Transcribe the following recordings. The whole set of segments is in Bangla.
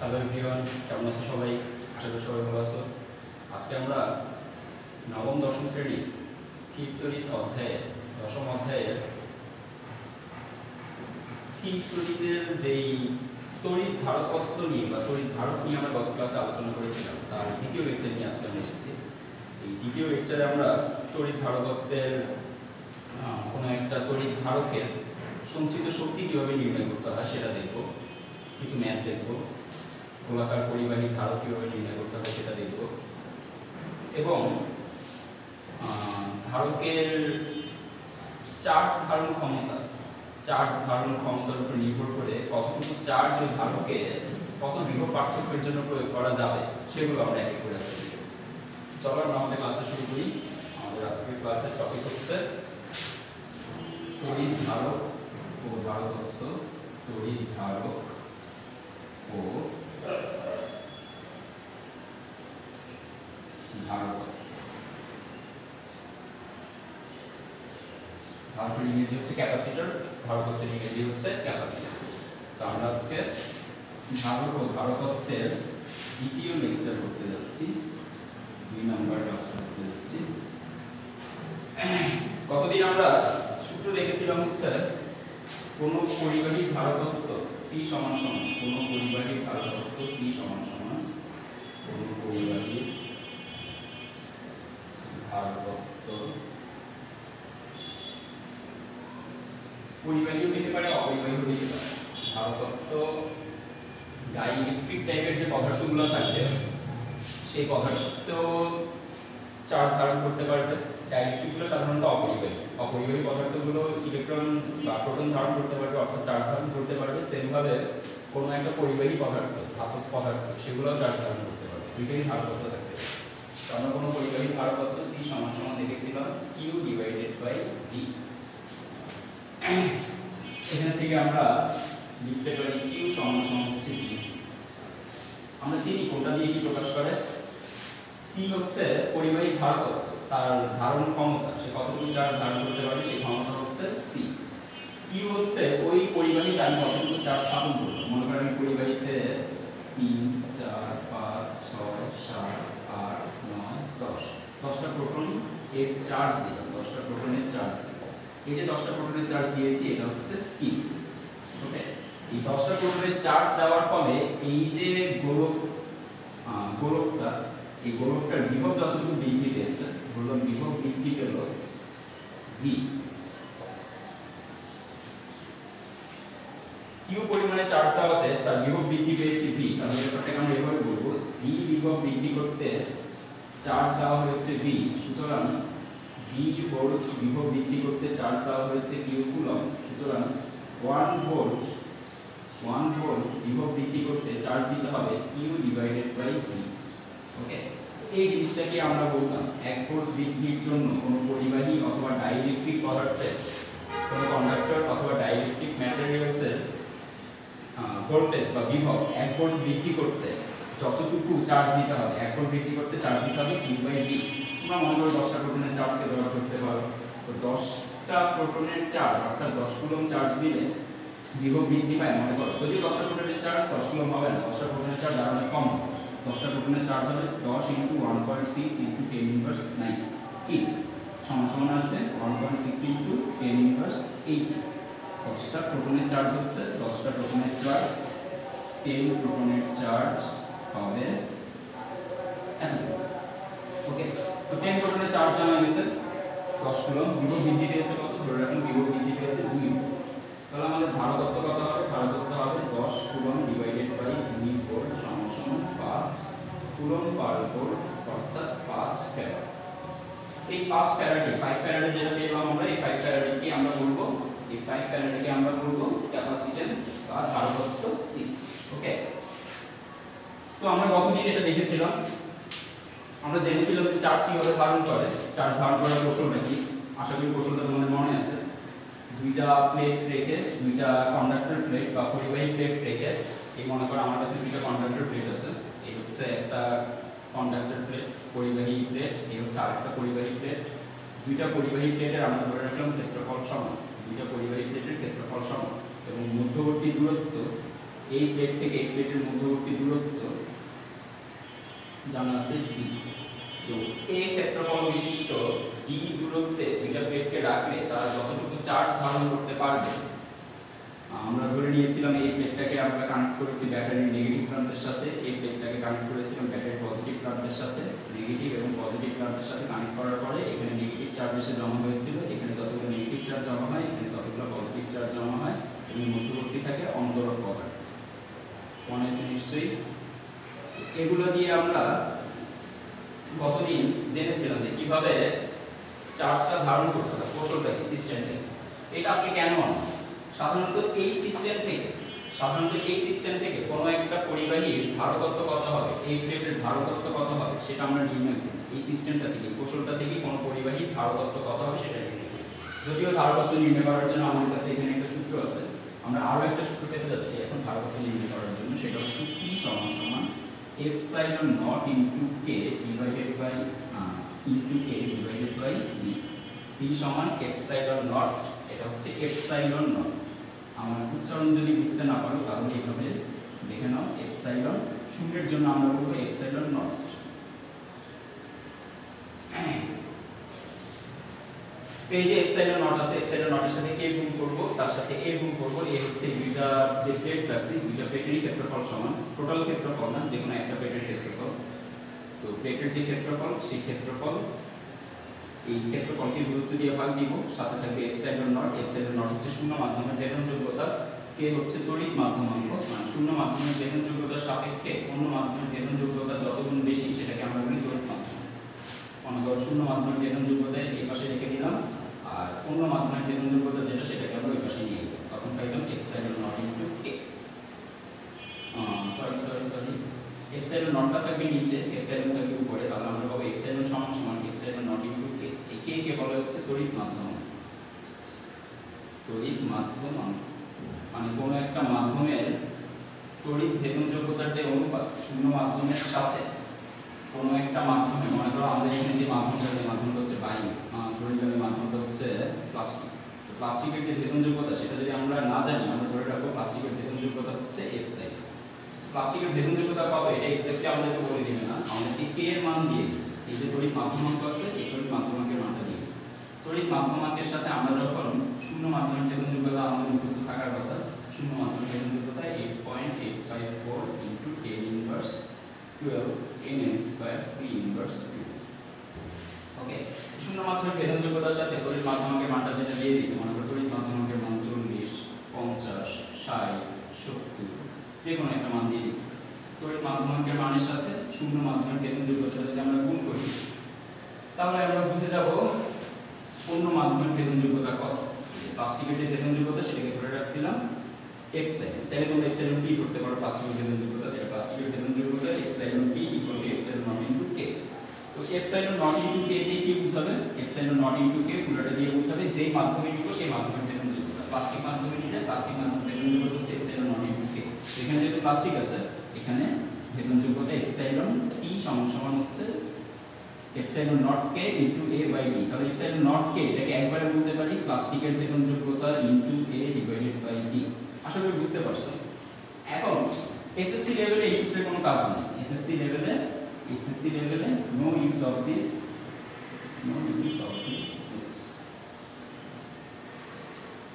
হ্যালো এভরিওয়ান, কেমন আছো সবাই? আশা করি সবাই ভালো আছো। আজকে আমরা নবম দশম শ্রেণীর স্থির তড়িৎ অধ্যায়ের দশম অধ্যায়ের স্থির তড়িতের যেই তড়িৎ ধারকত্ব নিয়ে বা তড়িৎ ধারক নিয়ে আমরা গত ক্লাসে আলোচনা করেছিলাম তার দ্বিতীয় লেকচার নিয়ে আজকে আমরা এসেছি। এই দ্বিতীয় লেকচারে আমরা তড়িৎ ধারকত্বের কোনো একটা তড়িৎ ধারকের সঞ্চিত শক্তি কীভাবে নির্ণয় করতে হয় সেটা দেখব, কিছু ম্যাথ দেখব, গোলাকার পরিবাহী ধারক কীভাবে নির্ণয় করতে হয় সেটা দেখব, এবং ধারকের চার্জ ধারণ ক্ষমতার উপর নির্ভর করে কতটুকু চার্জ ওই ধারকে কত বিভব পার্থক্যের জন্য প্রয়োগ করা যাবে সেগুলো আমরা এক এক করে আজকে দেখব। চলো আমরা আমাদের ক্লাসে শুরু করি। আমাদের আজকের ক্লাসের টপিক হচ্ছে তড়িৎ ধারক ও ধারকত্ব। তড়িৎ ধারক ও ধারকের ইংরেজি হচ্ছে ক্যাপাসিটর, ধারকত্বের ইংরেজি হচ্ছে ক্যাপাসিট্যান্স। তো আমরা আজকে ধারক ও ধারকত্বের দ্বিতীয় লেকচার করতে যাচ্ছি, 2 নম্বর ক্লাস করতে যাচ্ছি। কতদিন আমরা সূত্র দেখেছিলাম হচ্ছে কোন পরিবাহী ধারকত্ব C সমান সমান, কোন পরিবাহী ধারকত্ব C সমান সমান কোন পরিবাহী ধারকত্ব, পরিবাহীও হতে পারে অপরিবাহীও হতে পারে। ধারকত্ব ডাইইলেকট্রিক টাইপের যে পদার্থগুলো থাকবে সেই পদার্থ চার্জ ধারণ করতে পারবে। ডাইইলেকট্রিকগুলো সাধারণত অপরিবাহী পদার্থগুলো ইলেকট্রন বা প্রোটন ধারণ করতে পারবে, অর্থাৎ চার্জ ধারণ করতে পারবে। সেমভাবে কোনো একটা পরিবাহী পদার্থ, ধাতব পদার্থ, সেগুলোও চার্জ ধারণ করতে পারবে। দুইটাই ধারকত্ব থাকতে পারে। তো আমরা কোনো পরিবাহী ধারকত্ব C সমান সমান দেখেছিলাম Q ডিভাইডেড বাই V। এখান থেকে আমরা লিখতে পারি Q সমান সমান হচ্ছে VC। আমরা চিনি কোনটা দিয়ে কি প্রকাশ করে। C হচ্ছে পরিবাহী ধারকত্ব, তার ধারণ ক্ষমতা, সে কতটুকু চার্জ ধারণ করতে পারবে সেই ক্ষমতা হচ্ছে C। Q হচ্ছে ওই পরিবাহী আমি কতটুকু চার্জ স্থাপন করব। মনে করেন আমি পরিবাহীতে 3 4 5 6 7 8 9 10 10টা প্রোটন এর চার্জ দিলাম, 10টা প্রোটনের চার্জ দিলাম। এই যে 10টা প্রোটনের চার্জ দিয়েছি এটা হচ্ছে Q। ওকে, এই 10টা প্রোটনের চার্জ দেওয়ার ফলে এই যে গোলকটা, এই গোলকটার বিভব যতটুকু বৃদ্ধি পেয়েছে, বললাম বিভব বৃদ্ধি পেল V। Q পরিমাণে চার্জ দেওয়াতে তার বিভব বৃদ্ধি পেয়েছে V। তাহলে ব্যাপারটাকে আমরা এভাবে বলবো, V বিভব বৃদ্ধি করতে চার্জ দেওয়া হয়েছে V, সুতরাং V ভোল্ট বিভব বৃদ্ধি করতে চার্জ দেওয়া হয়েছে Q কুলম্ব, সুতরাং 1 ভোল্ট বিভব বৃদ্ধি করতে চার্জ দিতে হবে Q ডিভাইডেড বাই V। ওকে, এই জিনিসটাকে আমরা বলতাম 1 ভোল্ট বৃদ্ধির জন্য কোনো পরিবাহী অথবা ডাইইলেকট্রিক পদার্থের, কোনো কন্ডাক্টর অথবা ডাইইলেকট্রিক ম্যাটেরিয়ালসের ভোল্টেজ বা বিভব 1 ভোল্ট বৃদ্ধি করতে যতটুকু চার্জ দিতে হবে, 1 ভোল্ট বৃদ্ধি করতে চার্জ দিতে হবে Q বাই V। তোমরা মনে করো 10টা প্রোটনের চার্জকে 10 ধরতে পারো। তো 10টা প্রোটনের চার্জ অর্থাৎ 10 কুলম্ব চার্জ দিলে বিভব বৃদ্ধি পায়। মনে করো যদি 10টা প্রোটনের চার্জ 10 কুলম্ব হবে না, 10টা প্রোটনের চার্জ আরো অনেক কম হবে। 10টা প্রোটনের চার্জ হবে 10 × 1.6 × 10 ইনভার্স 9 কি সমান সমান আসবে 1.6 × 10 ইনভার্স 8। 10টা প্রোটনের চার্জ হচ্ছে 10টা প্রোটনের চার্জ 10 প্রোটনের চার্জ হবে এত। ওকে, তো 10 প্রোটনের চার্জ জানা গেছে 10 কুলম্ব, বিভব বৃদ্ধি পেয়েছে কত, ধরে রাখুন বিভব বৃদ্ধি পেয়েছে 2 ভোল্ট। তাহলে আমাদের ধারকত্ব কত হবে? ধারকত্ব হবে 10 কুলম্ব ডিভাইডেড বাই 2 ভোল্ট সমান সমান 5 কুলম্ব পার ভোল্ট, অর্থাৎ 5 ফ্যারাড। এই 5 ফ্যারাডে 5 ফ্যারাডে যেটা পেলাম আমরা, এই 5 ফ্যারাডকে আমরা বলবো, এই 5 ফ্যারাডকে আমরা বলবো ক্যাপাসিট্যান্স বা ধারকত্ব C। ওকে, তো আমরা গতদিন এটা দেখেছিলাম, আমরা জেনেছিলাম যে চার্জ কিভাবে ধারণ করে, চার্জ ধারণ করার কৌশলটা কি। আশা করি কৌশলটা তোমাদের মনে আছে। দুইটা প্লেট রেখে, দুইটা কন্ডাক্টর প্লেট বা পরিবাহী প্লেট রেখে, এই মনে করো আমার কাছে দুইটা কন্ডাক্টর প্লেট আছে, এই হচ্ছে একটা কন্ডাক্টর প্লেট পরিবাহী প্লেট, এই হচ্ছে আরেকটা পরিবাহী প্লেট। দুইটা পরিবাহী প্লেটের আমরা ধরে রাখলাম ক্ষেত্রফল সমান, দুইটা পরিবাহী প্লেটের ক্ষেত্রফল সমান এবং মধ্যবর্তী দূরত্ব এই প্লেট থেকে এই প্লেটের মধ্যবর্তী দূরত্ব জানা আছে d। তো এই ক্ষেত্রফল বিশিষ্ট d দূরত্বে দুইটা প্লেটকে রাখলে তারা যতটুকু চার্জ ধারণ করতে পারবে, আমরা ধরে নিয়েছিলাম এই প্লেটটাকে আমরা কানেক্ট করেছি ব্যাটারির নেগেটিভ প্রান্তের সাথে, এই প্লেটটাকে কানেক্ট করেছিলাম ব্যাটারির পজিটিভ প্রান্তের সাথে। নেগেটিভ এবং পজিটিভ প্রান্তের সাথে কানেক্ট করার পরে এখানে নেগেটিভ চার্জ এসে জমা হয়েছিল, এখানে যতগুলো নেগেটিভ চার্জ জমা হয় এখানে ততগুলো পজিটিভ চার্জ জমা হয় এবং মধ্যবর্তী থাকে অন্তরক পদার্থ। মনে আছে নিশ্চয়ই? এগুলো দিয়ে আমরা গতদিন জেনেছিলাম যে কিভাবে চার্জটা ধারণ করতে হয়, কৌশলটা কি, সিস্টেমটা। এটা আজকে কেন আনলাম? সাধারণত এই সিস্টেম থেকে কোনো একটা পরিবাহীর ধারকত্ব কত হবে, এই প্লেটের ধারকত্ব কত হবে সেটা আমরা নির্ণয় করি। এই সিস্টেমটা থেকে, কৌশলটা থেকে কোনো পরিবাহীর ধারকত্ব কত হবে সেটা নির্ণয় করি। যদিও ধারকত্ব নির্ণয় করার জন্য আমাদের কাছে এখানে একটা সূত্র আছে, আমরা আরো একটা সূত্র পেতে যাচ্ছি এখন ধারকত্ব নির্ণয় করার জন্য। সেটা হচ্ছে C সমান epsilon naught into k divided by d। C সমান epsilon naught, এটা হচ্ছে epsilon naught। আমার উচ্চারণ যদি বুঝতে না পারো তাহলে এইভাবে দেখে নাও, এপসাইলন শূন্যের জন্য আমরা বলবো এপসাইলন নট। পেজে এপসাইলন নট আছে, এপসাইলন নটের সাথে কে গুণ করব, তার সাথে এ গুণ করব। এ হচ্ছে দুইটা যে প্লেট আছে দুইটা প্লেটেরই ক্ষেত্রফল সমান, টোটাল ক্ষেত্রফল না, যে কোনো একটা প্লেটের ক্ষেত্রফল। তো প্লেটের যে ক্ষেত্রফল সেই ক্ষেত্রফল, এই ক্ষেত্রফলকে গুরুত্ব দিয়ে ভাগ দিব, সাথে থাকবে এপসাইলন নট। এপসাইলন নট হচ্ছে শূন্য মাধ্যমের বেদনযোগ্যতা, কে হচ্ছে তড়িৎ মাধ্যমাঙ্ক। মানে শূন্য মাধ্যমের বেদনযোগ্যতার সাপেক্ষে অন্য মাধ্যমের বেদনযোগ্যতা যত গুণ বেশি সেটাকে আমরা বলি তড়িৎ মাধ্যম। মনে করো শূন্য মাধ্যমের বেদনযোগ্যতা এই পাশে রেখে দিলাম, আর অন্য মাধ্যমের বেদনযোগ্যতা যেটা সেটাকে আমরা ওই পাশে নিয়ে গেলাম, তখন পাইলাম epsilon not into K. Sorry epsilon নটটা থাকবে নিচে, এপসাইলন থাকবে উপরে, তাহলে আমরা পাবো এপসাইলন সমান এপসাইলন নট ইনটু কে। এই কে কে বলা হচ্ছে তড়িৎ মাধ্যম। মানে কোনো একটা মাধ্যমের তড়িৎ ভেদনযোগ্যতার যে অনুপাত শূন্য মাধ্যমের সাথে কোনো একটা মাধ্যমে, মনে করো আমাদের এখানে যে মাধ্যমটা আছে মাধ্যমটা হচ্ছে বায়ু, ধরে নিলাম এই মাধ্যমটা হচ্ছে প্লাস্টিক। তো প্লাস্টিকের যে ভেদনযোগ্যতা সেটা যদি আমরা না জানি, আমরা ধরে রাখবো প্লাস্টিকের ভেদনযোগ্যতা হচ্ছে এপসাইল। প্লাস্টিকের ভেদনযোগ্যতা কত এটা এক্স্যাক্টলি আমাদেরকে বলে দিবে না, আমাদেরকে কে এর মান দিয়ে এই যে তড়িৎ মাধ্যমাঙ্ক আছে এই তড়িৎ মাধ্যমাঙ্কের মানটা দিয়ে। তড়িৎ মাধ্যমাঙ্কের সাথে আমরা যখন শূন্য মাধ্যমের ভেদনযোগ্যতা আমাদের মুখস্থ থাকার কথা, শূন্য মাধ্যমের ভেদনযোগ্যতা 8.854 into 10 inverse 12 n square c inverse 2। ওকে, শূন্য মাধ্যমের ভেদনযোগ্যতার সাথে তড়িৎ মাধ্যমাঙ্কের মানটা যেটা দিয়ে দিই, মনে করো তড়িৎ মাধ্যমাঙ্কের মান 40, 50, 60, 70 যে কোনো একটা মান দিয়ে দিই। তড়িৎ মাধ্যমাঙ্কের মানের সাথে শূন্য মাধ্যমের ভেদনযোগ্যতা যদি আমরা গুণ করি তাহলে আমরা বুঝে যাব অন্য মাধ্যমের ভেদনযোগ্যতা কত। প্লাস্টিকের যে ভেদনযোগ্যতা সেটাকে ধরে রাখছিলাম এপসাইলন, চাইলে তোমরা এপসাইলন টি করতে পারো প্লাস্টিকের ভেদনযোগ্যতা, এটা প্লাস্টিকের ভেদনযোগ্যতা epsilon t equal to epsilon not into k. তো এপসাইলন নট ইনটু কে দিয়ে কি বোঝাবে, এপসাইলন নট ইনটু কে পুরোটা দিয়ে বোঝাবে যেই মাধ্যমে নিব সেই মাধ্যমের ভেদনযোগ্যতা। প্লাস্টিক মাধ্যমে নিলে প্লাস্টিক মাধ্যমের ভেদনযোগ্যতা হচ্ছে এপসাইলন নট ইনটু কে। এখানে যেহেতু প্লাস্টিক আছে এখানে ভেদনযোগ্যতা এপসাইলন টি সমান হচ্ছে epsilon not k into a by d। তাহলে এপসাইলন নট কে এটাকে একবারে বলতে পারি প্লাস্টিকের ভেদনযোগ্যতা into a divided by d। আশা করি বুঝতে পারছো। এখন এসএসসি লেভেলে এই সূত্রের কোনো কাজ নেই, এসএসসি লেভেলে no use of this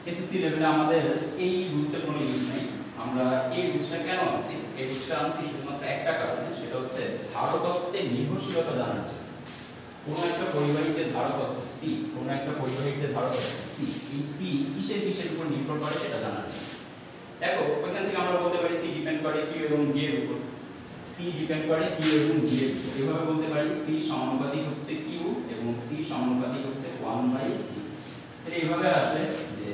SSC লেভেলে আমাদের এই রুলসের কোনো ইউজ নেই। আমরা এই রুলসটা কেন আনছি, এই রুলসটা আনছি শুধুমাত্র একটা কারণে, সেটা হচ্ছে ধারকত্বের নির্ভরশীলতা জানার জন্য। কোনো একটা পরিবাহীর যে ধারকত্ব C, কোনো একটা পরিবাহীর যে ধারকত্ব C, এই C কিসের উপর নির্ভর করে সেটা জানার জন্য। দেখো ওইখান থেকে আমরা বলতে পারি C ডিপেন্ড করে Q এবং D এর উপর, C ডিপেন্ড করে Q এবং D এর উপর। এভাবে বলতে পারি C সমানুপাতিক হচ্ছে Q এবং C সমানুপাতিক হচ্ছে 1/D। এটা এইভাবে আসবে যে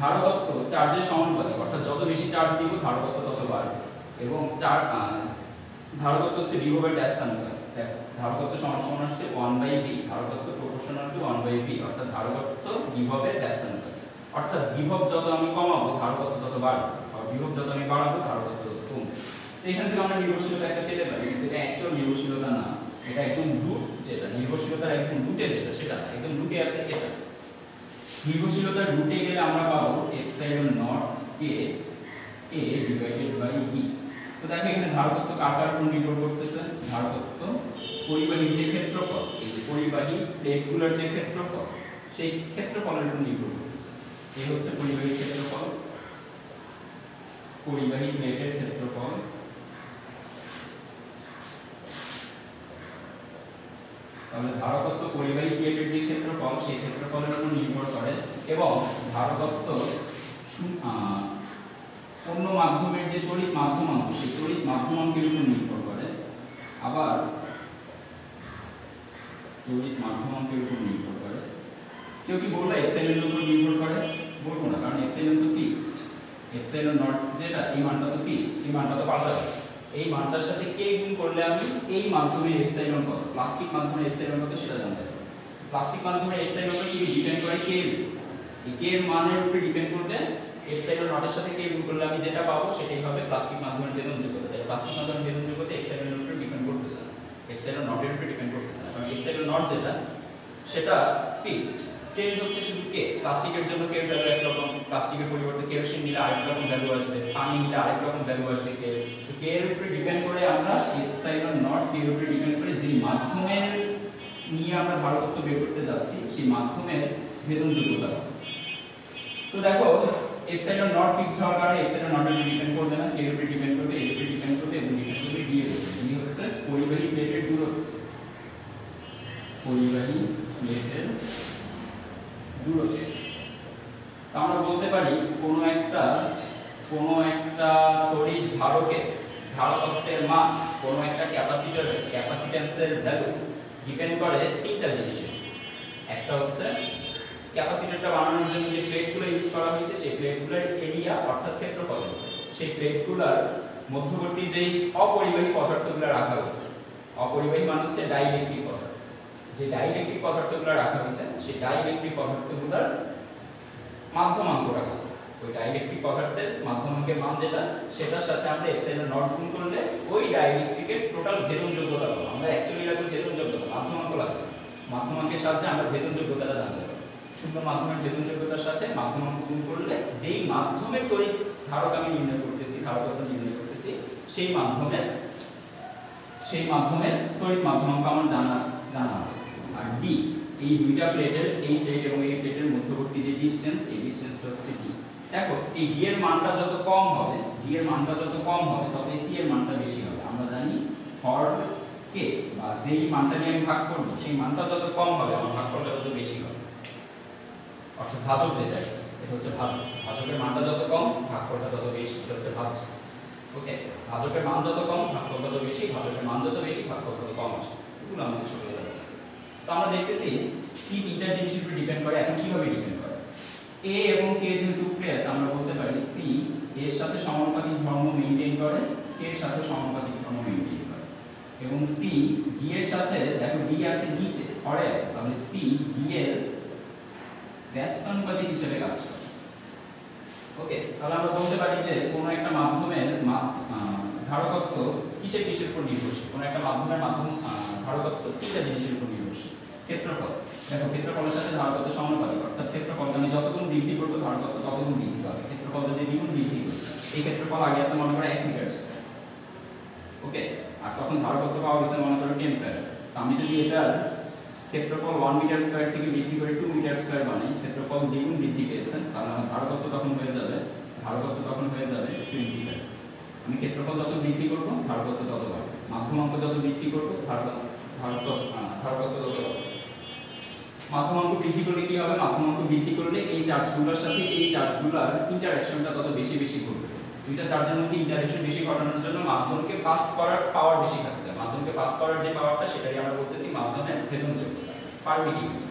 ধারকত্ব চার্জের সমানুপাতিক, অর্থাৎ যত বেশি চার্জ দিব ধারকত্ব তত বাড়বে, এবং ধারকত্ব হচ্ছে বিভবের ব্যস্তানুপাতিক। দেখো ধারকত্ব সমান হচ্ছে 1/V, ধারকত্ব প্রপোর্শনাল টু 1/V, অর্থাৎ ধারকত্ব বিভবের ব্যস্তানুপাতিক। অর্থাৎ বিভব যত আমি কমাবো ধারকত্ব তত বাড়বে, আর বিভব যত আমি বাড়াবো ধারকত্ব তত কমবে। এখান থেকে আমরা নির্ভরশীলতা একটা পেতে পারি, কিন্তু এটা অ্যাকচুয়াল নির্ভরশীলতা না, এটা একদম রুট, যেটা নির্ভরশীলতার একদম রুটে যেটা সেটা না, একদম রুটে আছে এটা। নির্ভরশীলতার রুটে গেলে আমরা পাবো এপসাইলন নট কে A ডিভাইডেড বাই B। তো দেখো এখানে ধারকত্ব কার কার উপর নির্ভর করতেছে? ধারকত্ব পরিবাহীর যে ক্ষেত্রফল, এই যে পরিবাহী প্লেটগুলোর যে ক্ষেত্রফল, সেই ক্ষেত্রফলের উপর নির্ভর করতেছে। এই হচ্ছে পরিবাহী ক্ষেত্রফল, পরিবাহী প্লেটের ক্ষেত্রফল। তাহলে ধারকত্ব পরিবাহী প্লেটের যে ক্ষেত্রফল, সেই ক্ষেত্রফলের উপর নির্ভর করে এবং ধারকত্ব অন্য মাধ্যমের যে তড়িৎ মাধ্যমাঙ্ক, সেই তড়িৎ মাধ্যমাঙ্কের উপর নির্ভর করে। আবার তড়িৎ মাধ্যমাঙ্কের উপর নির্ভর করে। কেউ কি বলবো এপসাইলনের উপর নির্ভর করে? বলবো না, কারণ এপসাইলন তো ফিক্সড। এপসাইলন নট যেটা, এই মানটা তো ফিক্সড, এই মানটা তো পাল্টাবে। এই মানটার সাথে কে গুণ করলে আমি এই মাধ্যমের এপসাইলন কত, প্লাস্টিক মাধ্যমের এপসাইলন কত সেটা জানতে পারবো। প্লাস্টিক মাধ্যমের এপসাইলন কত সেটা ডিপেন্ড করে কে এর, এই কে এর মানের উপরে ডিপেন্ড করবে। এপসাইলন নটের সাথে কে গুণ করলে আমি যেটা পাবো সেটাই হবে প্লাস্টিক মাধ্যমের ভেদন যোগ্যতা। তাই প্লাস্টিক মাধ্যমের ভেদন যোগ্যতা এপসাইলনের উপরে ডিপেন্ড করতেছে না, এপসাইলন নটের উপরে ডিপেন্ড করতেছে না, কারণ এপসাইলন নট যেটা সেটা ফিক্সড। চেঞ্জ হচ্ছে শুধু কে। প্লাস্টিকের জন্য কে এর ভ্যালু একরকম, প্লাস্টিকের পরিবর্তে কেরোসিন নিলে আরেক রকম ভ্যালু আসবে, পানি নিলে আরেক রকম ভ্যালু আসবে। কে তো কে এর উপরে ডিপেন্ড করে আমরা এপসাইলন নট কে এর উপরে ডিপেন্ড করে যে মাধ্যমের নিয়ে আমরা ধারকত্ব বের করতে যাচ্ছি সেই মাধ্যমের ভেদন যোগ্যতা। তো দেখো এপসাইলন নট ফিক্সড হওয়ার কারণে এপসাইলন নটের উপরে ডিপেন্ড করবে না, কে এর উপরে ডিপেন্ড করবে, এর উপরে ডিপেন্ড করবে এবং ডিপেন্ড করবে ডি এর উপরে। ডি হচ্ছে পরিবাহী প্লেটের দূরত্ব, পরিবাহী প্লেটের দূরত্ব। আমরা বলতে পারি কোনো একটা তড়িৎ ধারকের ধারকত্বের মান, কোনো একটা ক্যাপাসিটরের ক্যাপাসিট্যান্সের ভ্যালু ডিপেন্ড করে তিনটা জিনিসের। একটা হচ্ছে ক্যাপাসিটরটা বানানোর জন্য যে প্লেটগুলো ইউজ করা হয়েছে সেই প্লেটগুলোর এরিয়া অর্থাৎ ক্ষেত্রফল, সেই প্লেটগুলোর মধ্যবর্তী যেই অপরিবাহী পদার্থগুলো রাখা হয়েছে। অপরিবাহী মানে হচ্ছে ডাইইলেকট্রিক পদার্থ। যে ডাইইলেকট্রিক পদার্থগুলো রাখা হয়েছে সেই ডাইইলেকট্রিক পদার্থগুলোর মাধ্যমাঙ্কটা কত, ওই ডাইইলেকট্রিক পদার্থের মাধ্যমাঙ্কের মান যেটা, সেটার সাথে আমরা এপসাইলন নট গুণ করলে ওই ডাইইলেকট্রিকের টোটাল ভেদন যোগ্যতা পাবো। আমরা অ্যাকচুয়ালি লাগবে ভেদন যোগ্যতা, মাধ্যমাঙ্ক লাগবে। মাধ্যমাঙ্কের সাহায্যে আমরা ভেদন যোগ্যতাটা জানতে পারবো। শূন্য মাধ্যমের ভেদন যোগ্যতার সাথে মাধ্যমাঙ্ক গুণ করলে যেই মাধ্যমের তড়িৎ ধারক আমি নির্ণয় করতেছি, ধারকত্ব নির্ণয় করতেছি, সেই মাধ্যমের তড়িৎ মাধ্যমাঙ্ক আমার জানা হবে। আর ডি, এই দুইটা প্লেটের, এই প্লেট এবং এই প্লেটের মধ্যবর্তী যে ডিসটেন্স, এই ডিসটেন্সটা হচ্ছে ডি। দেখো এই ডি এর মানটা যত কম হবে, তত সি এর মানটা বেশি হবে। আমরা জানি হর কে বা যেই মানটা নিয়ে আমি ভাগ করব সেই মানটা যত কম হবে আমার ভাগফলটা তত বেশি হবে। অর্থাৎ ভাজক যেটা, এটা হচ্ছে ভাজক। ভাজকের মানটা যত কম ভাগফলটা তত বেশি, এটা হচ্ছে ভাজক। ওকে, ভাজকের মান যত কম ভাগফল তত বেশি, ভাজকের মান যত বেশি ভাগফল তত কম আসে। এগুলো আমাদের ছোটবেলায় পড়েছি। তো আমরা দেখতেছি সি তিনটা জিনিসের উপর ডিপেন্ড করে। এখন কিভাবে ডিপেন্ড করে? এ এবং কে যেহেতু উপরে আছে, আমরা বলতে পারি সি এর সাথে সমানুপাতিক ধর্ম মেইনটেইন করে, কে এর সাথে সমানুপাতিক ধর্ম মেইনটেইন করে। এবং সি ডি এর সাথে, দেখো ডি আছে নিচে হরে আছে, তাহলে সি ডি এর ব্যস্তানুপাতিক হিসেবে কাজ করে। ওকে, তাহলে আমরা বলতে পারি যে কোনো একটা মাধ্যমের ধারকত্ব কিসের উপর নির্ভরশীল? কোনো একটা মাধ্যমের ধারকত্ব তিনটা জিনিসের উপর নির্ভরশীল। ক্ষেত্রফল, দেখো ক্ষেত্রফলের সাথে ধারকত্ব সমানুপাতিক, অর্থাৎ ক্ষেত্রফলকে আমি যতগুণ বৃদ্ধি করব ধারকত্ব ততগুণ বৃদ্ধি পাবে। ক্ষেত্রফল যদি দ্বিগুণ বৃদ্ধি করি, এই ক্ষেত্রফল আগে আছে মনে করো 1 মিটার স্কয়ার, ওকে, আর তখন ধারকত্ব পাওয়া গেছে মনে করো 10 ফ্যারাড। আমি যদি এটার ক্ষেত্রফল 1 মিটার স্কয়ার থেকে বৃদ্ধি করে 2 মিটার স্কয়ার বানাই, ক্ষেত্রফল দ্বিগুণ বৃদ্ধি পেয়েছে, তাহলে আমার ধারকত্ব তখন হয়ে যাবে 20 ফ্যারাড। আমি ক্ষেত্রফল যত বৃদ্ধি করব ধারকত্ব তত বাড়বে, মাধ্যমাঙ্ক যত বৃদ্ধি করব ধারকত্ব তত বাড়বে। মাধ্যমাঙ্ক বৃদ্ধি করলে কি হবে? মাধ্যমাঙ্ক বৃদ্ধি করলে এই চার্জগুলোর সাথে এই চার্জগুলোর ইন্টারঅ্যাকশনটা তত বেশি ঘটবে। দুইটা চার্জের মধ্যে ইন্টারঅ্যাকশন বেশি ঘটানোর জন্য মাধ্যমকে পাস করার পাওয়ার বেশি থাকতে হবে। মাধ্যমকে পাস করার যে পাওয়ারটা, সেটাই আমরা বলতেছি মাধ্যমের ভেদন যোগ্যতা, পারমিটিভিটি।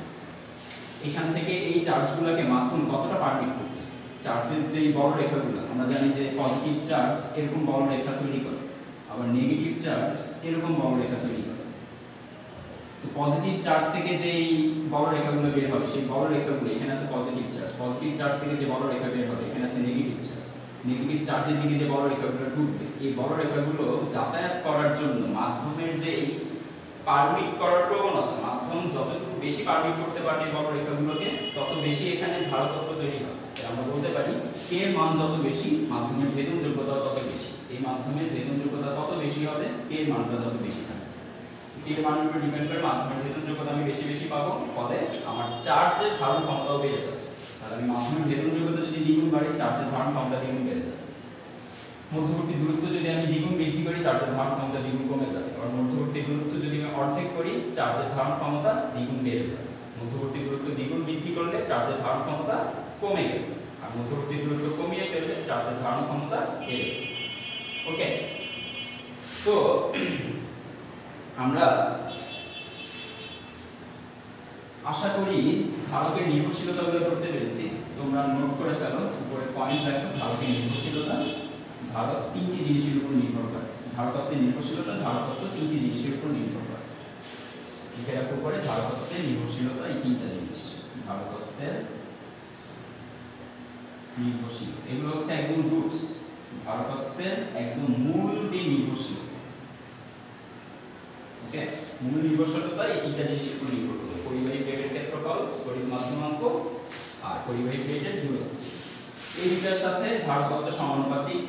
এখান থেকে এই চার্জগুলোকে মাধ্যম কতটা পারমিট করতেছে। চার্জের যে বড় রেখাগুলো, আমরা জানি যে পজিটিভ চার্জ এরকম বড় রেখা তৈরি করে, আবার নেগেটিভ চার্জ এরকম বড় রেখা তৈরি করে। তো পজিটিভ চার্জ থেকে যেই বড় রেখাগুলো বের হবে, সেই বড় রেখাগুলো, এখানে আছে পজিটিভ চার্জ থেকে যে বড় রেখা বের হবে, এখানে আছে নেগেটিভ চার্জের দিকে যে বড় রেখাগুলো ঢুকবে, এই বড় রেখাগুলো যাতায়াত করার জন্য মাধ্যমের যে পারমিট করার প্রবণতা, মাধ্যম যতটুকু বেশি পারমিট করতে পারবে বড় রেখাগুলোকে, তত বেশি এখানে ধারকত্ব তৈরি হবে। আমরা বলতে পারি কে এর মান যত বেশি মাধ্যমের ভেদন যোগ্যতা তত বেশি। এই মাধ্যমের ভেদন যোগ্যতা তত বেশি হবে কে এর মানটা যত বেশি থাকবে। কে এর মানের উপর ডিপেন্ড করে মাধ্যমের ভেদন যোগ্যতা আমি বেশি বেশি পাবো, ফলে আমার চার্জের ধারণ ক্ষমতাও বেড়ে যাবে। তাহলে আমি মাধ্যমের ভেদন যোগ্যতা যদি দ্বিগুণ বাড়ি চার্জের ধারণ ক্ষমতা দ্বিগুণ বেড়ে যাবে। মধ্যবর্তী দূরত্ব যদি আমি দ্বিগুণ বৃদ্ধি করি চার্জের ধারণ ক্ষমতা দ্বিগুণ কমে যাবে। আর মধ্যবর্তী দূরত্ব যদি আমি অর্ধেক করি চার্জের ধারণ ক্ষমতা দ্বিগুণ বেড়ে যাবে। মধ্যবর্তী দূরত্ব দ্বিগুণ বৃদ্ধি করলে চার্জের ধারণ ক্ষমতা কমে গেল, আর মধ্যবর্তী দূরত্ব কমিয়ে ফেললে চার্জের ধারণ ক্ষমতা বেড়ে গেল। ওকে, তো আমরা আশা করি ধারকের নির্ভরশীলতাগুলো করতে পেরেছি। তোমরা নোট করে ফেলো, উপরে পয়েন্ট রাখো। ধারকের নির্ভরশীলতা, ধারক তিনটি জিনিসের উপর নির্ভর করে। ধারকত্বের নির্ভরশীলতা, ধারকত্ব তিনটি জিনিসের উপর নির্ভর করে। লিখে রাখো পরে ধারকত্বের নির্ভরশীলতা এই তিনটা জিনিস। ধারকত্বের নির্ভরশীলতা এগুলো হচ্ছে একদম রুটস, ধারকত্বের একদম মূল যে নির্ভরশীলতা। ওকে, মূল নির্ভরশীলতা এই তিনটা জিনিসের উপর নির্ভর করে। পরিবাহী প্লেটের ক্ষেত্রফল, তড়িৎ মাধ্যমাঙ্ক আর পরিবাহী প্লেটের দূরত্ব। এই দুটার সাথে ধারকত্ব সমানুপাতিক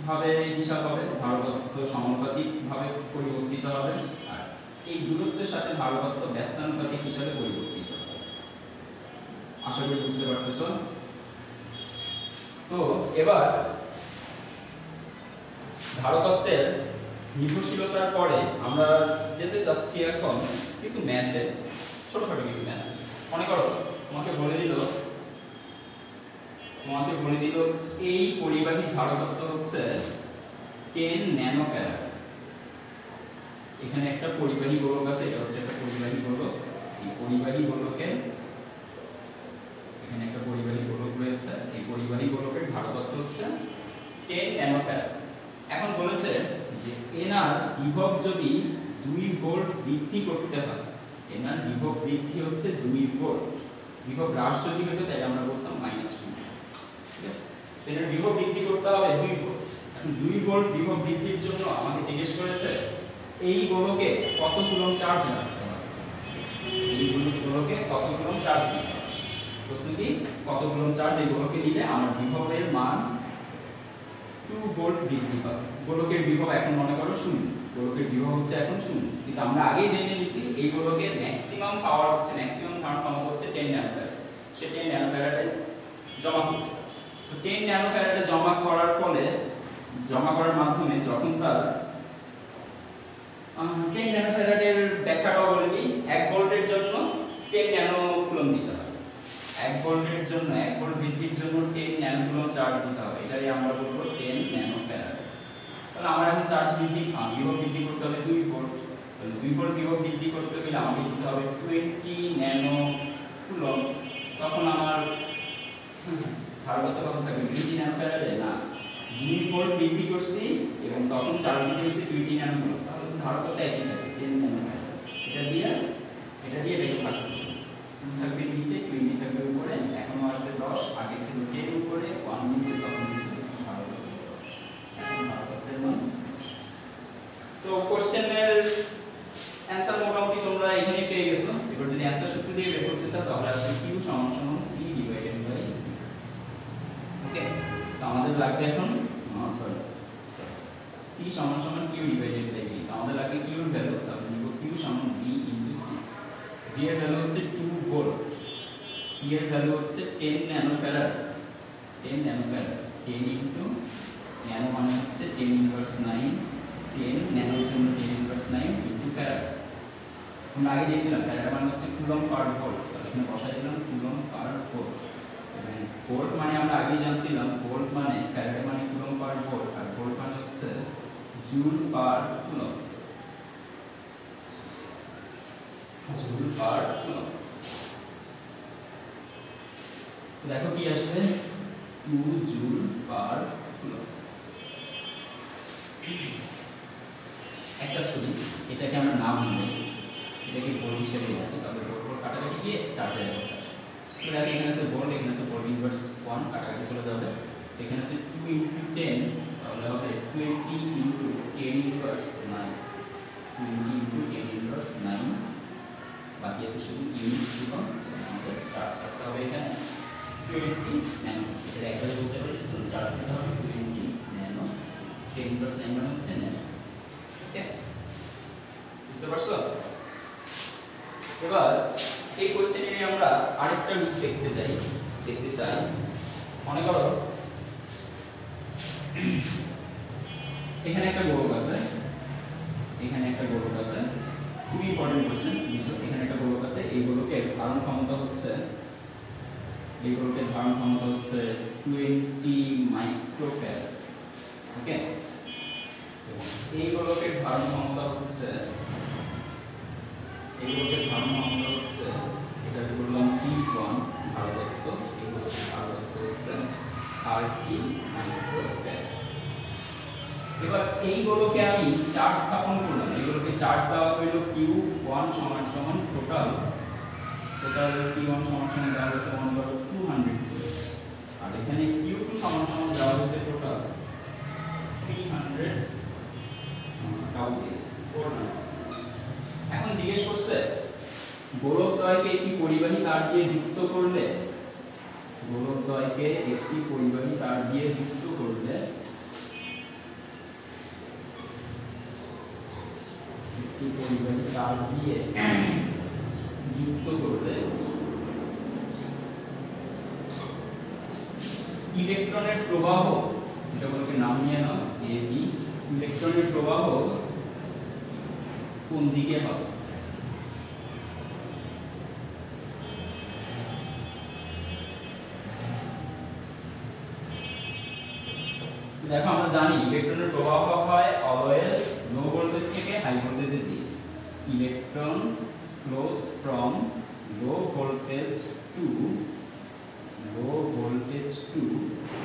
ভাবে হিসাব হবে, ধারকত্ব সমানুপাতিক ভাবে পরিবর্তিত হবে, আর এই দূরত্বের সাথে ধারকত্ব ব্যস্তানুপাতিক হিসাবে পরিবর্তিত হবে। আশা করি বুঝতে পারতেছো। তো এবার ধারকত্বের নির্ভরশীলতার পরে আমরা যেতে চাচ্ছি এখন কিছু ম্যাথে, ছোটখাটো কিছু ম্যাথ। মনে করো তোমাকে বলে দিল এই পরিবাহী ধারকত্ব হচ্ছে 10 ন্যানো ফ্যারাড। এখানে একটা পরিবাহী গোলক আছে, এটা হচ্ছে একটা পরিবাহী গোলক। এই পরিবাহী গোলকে এখানে একটা পরিবাহী গোলক রয়েছে, এই পরিবাহী গোলকের ধারকত্ব হচ্ছে 10 ন্যানো ফ্যারাড। এখন বলেছে যে এনার বিভব যদি 2 ভোল্ট বৃদ্ধি করতে হয়, এনার বিভব বৃদ্ধি হচ্ছে 2 ভোল্ট, বিভব হ্রাস যদি হতো তাহলে আমরা বলতাম -2। ঠিক আছে, এনার বিভব বৃদ্ধি করতে হবে 2 ভোল্ট। এখন 2 ভোল্ট বিভব বৃদ্ধির জন্য আমাকে জিজ্ঞেস করেছে এই গোলকে কত কুলম্ব চার্জ রাখতে হবে। এই গোলকে কত কুলম্ব চার্জ দিতে হবে। প্রশ্ন কি, কত কুলম্ব চার্জ এই গোলকে দিলে আমার বিভবের মান 2 ভোল্ট বৃদ্ধি পাবে। গোলকের বিভব এখন মনে করো 0, গোলকের বিভব হচ্ছে এখন 0, কিন্তু আমরা আগেই জেনে নিয়েছি এই গোলকের ম্যাক্সিমাম পাওয়ার হচ্ছে, ম্যাক্সিমাম ধারণ ক্ষমতা হচ্ছে 10 ন্যানোফ্যারাড। সে 10 ন্যানোফ্যারাডে জমা করবে। তো 10 ন্যানোফ্যারাডে জমা করার ফলে, জমা করার মাধ্যমে যখন তার 10 ন্যানোফ্যারাডের ব্যাখ্যাটাও বলে দিই, 1 ভোল্টের জন্য 10 ন্যানো কুলম্ব দিতে হবে। 1 ভোল্টের জন্য, 1 ভোল্ট বৃদ্ধির জন্য 10 ন্যানো কুলম্ব চার্জ দিতে হবে। এটাই আমরা বলবো 10 ন্যানোফ্যারাড। তাহলে আমার এখন চার্জ বৃদ্ধি, বিভব বৃদ্ধি করতে হবে 2 ভোল্ট। তাহলে 2 ভোল্ট বিভব বৃদ্ধি করতে গেলে আমাকে দিতে হবে 20 ন্যানো কুলম্ব। তখন আমার ধারকত্ব কত থাকবে? 20 ন্যানোফ্যারাডে না, 2 ভোল্ট বৃদ্ধি করছি এবং তখন চার্জ দিতে হয়েছে 20 ন্যানো কুলম্ব। তাহলে ধারকত্ব একই থাকবে 10 ন্যানোফ্যারাড। এটা দিয়ে এটাকে ভাগ থাকবে নিচে, 20 থাকবে উপরে, এখনো আসবে 10, আগে ছিল 10 উপরে, 1 নিচে, তখন ছিল ধারকত্ব 10। এখন ধারকত্বের মান। তো কোশ্চেনের অ্যানসার মোটামুটি তোমরা এখানে পেয়ে গেছো। এবার যদি অ্যানসার সূত্র দিয়ে বের করতে চাও তাহলে আসলে q সমান c ডিভাইডেড বাই। ওকে, তো আমাদের লাগবে এখন c সমান q ডিভাইডেড বাই v। আমাদের লাগবে q এর ভ্যালু, তাহলে নিব q সমান v ইনটু c। v এর ভ্যালু হচ্ছে 2 ভোল্ট, c এর ভ্যালু হচ্ছে 10 ন্যানোফ্যারাড। 10 ন্যানোফ্যারাড, 10 ইনটু ন্যানো মানে হচ্ছে 10 ইনভার্স 9, 10 ন্যানোর জন্য 10 ইনভার্স 9 ইনটু ফ্যারাড। আমরা আগে দিয়েছিলাম ফ্যারাড মানে হচ্ছে কুলম্ব পার ভোল্ট, তাহলে এখানে বসাই দিলাম কুলম্ব পার ভোল্ট। এবং ভোল্ট মানে আমরা আগেই জানছিলাম, ভোল্ট মানে ফ্যারাড মানে কুলম্ব পার ভোল্ট, আর ভোল্ট মানে হচ্ছে joule per coulomb. Joule per coulomb. দেখো কি আসবে, 2 জুল পার কুলম্ব। একটা ছবি, এটাকে আমরা নাম দিই, এটাকে ভোল্ট হিসেবে রাখি, তাহলে ভোল্ট কাটাকাটি গিয়ে চার্জের ভোল্ট আসে। তো দেখো এখানে আছে ভোল্ট, এখানে আছে ভোল্ট ইনভার্স 1, কাটাকাটি চলে যাবে। এখানে আছে 2 ইনটু 10, তাহলে হবে 20 ইনটু 10 ইনভার্স 9, 20 ইনটু 10 ইনভার্স 9, বাকি আছে শুধু ইউনিট। আমাদের চার্জ করতে হবে এখানে 20 ন্যানো, এটা একবারে বলতে পারি, সুতরাং চার্জ নিতে হবে 20 ন্যানো, 10 ইনভার্স 9 মানে হচ্ছে ন্যানো। ওকে, বুঝতে পারছো? এবার এই কোশ্চেনে আমরা আরেকটা রূপ দেখতে চাই। মনে করো এখানে একটা গোলক আছে, খুবই ইম্পর্টেন্ট কোশ্চেন, বুঝো। এখানে একটা গোলক আছে, এই গোলকের ধারণ ক্ষমতা হচ্ছে 20 মাইক্রোফ্যারাড। ওকে, এই গোলকের ধারণ ক্ষমতা হচ্ছে এটাকে বললাম C1 ধারকত্ব, এই গোলকের ধারকত্ব হচ্ছে 30 মাইক্রোফ্যারাড। এবার এই গোলকে আমি চার্জ স্থাপন করলাম, এই গোলকে চার্জ দেওয়া হলো Q1 সমান টোটাল Q1 সমান দেওয়া হয়েছে 200 জুলস, আর এখানে Q2 সমান দেওয়া হয়েছে টোটাল 300 এখন জিজ্ঞেস করছে গোলকদ্বয়কে একটি পরিবাহী তার দিয়ে যুক্ত করলে ইলেকট্রনের প্রবাহ, এটা বলকে নাম নিয়ে নাও AB, ইলেকট্রনের প্রবাহ কোন দিকে হবে? দেখো আমরা জানি ইলেকট্রনের প্রবাহ হয় অলওয়েজ লো ভোল্টেজ থেকে হাই ভোল্টেজের দিকে। Electron flows from low voltage to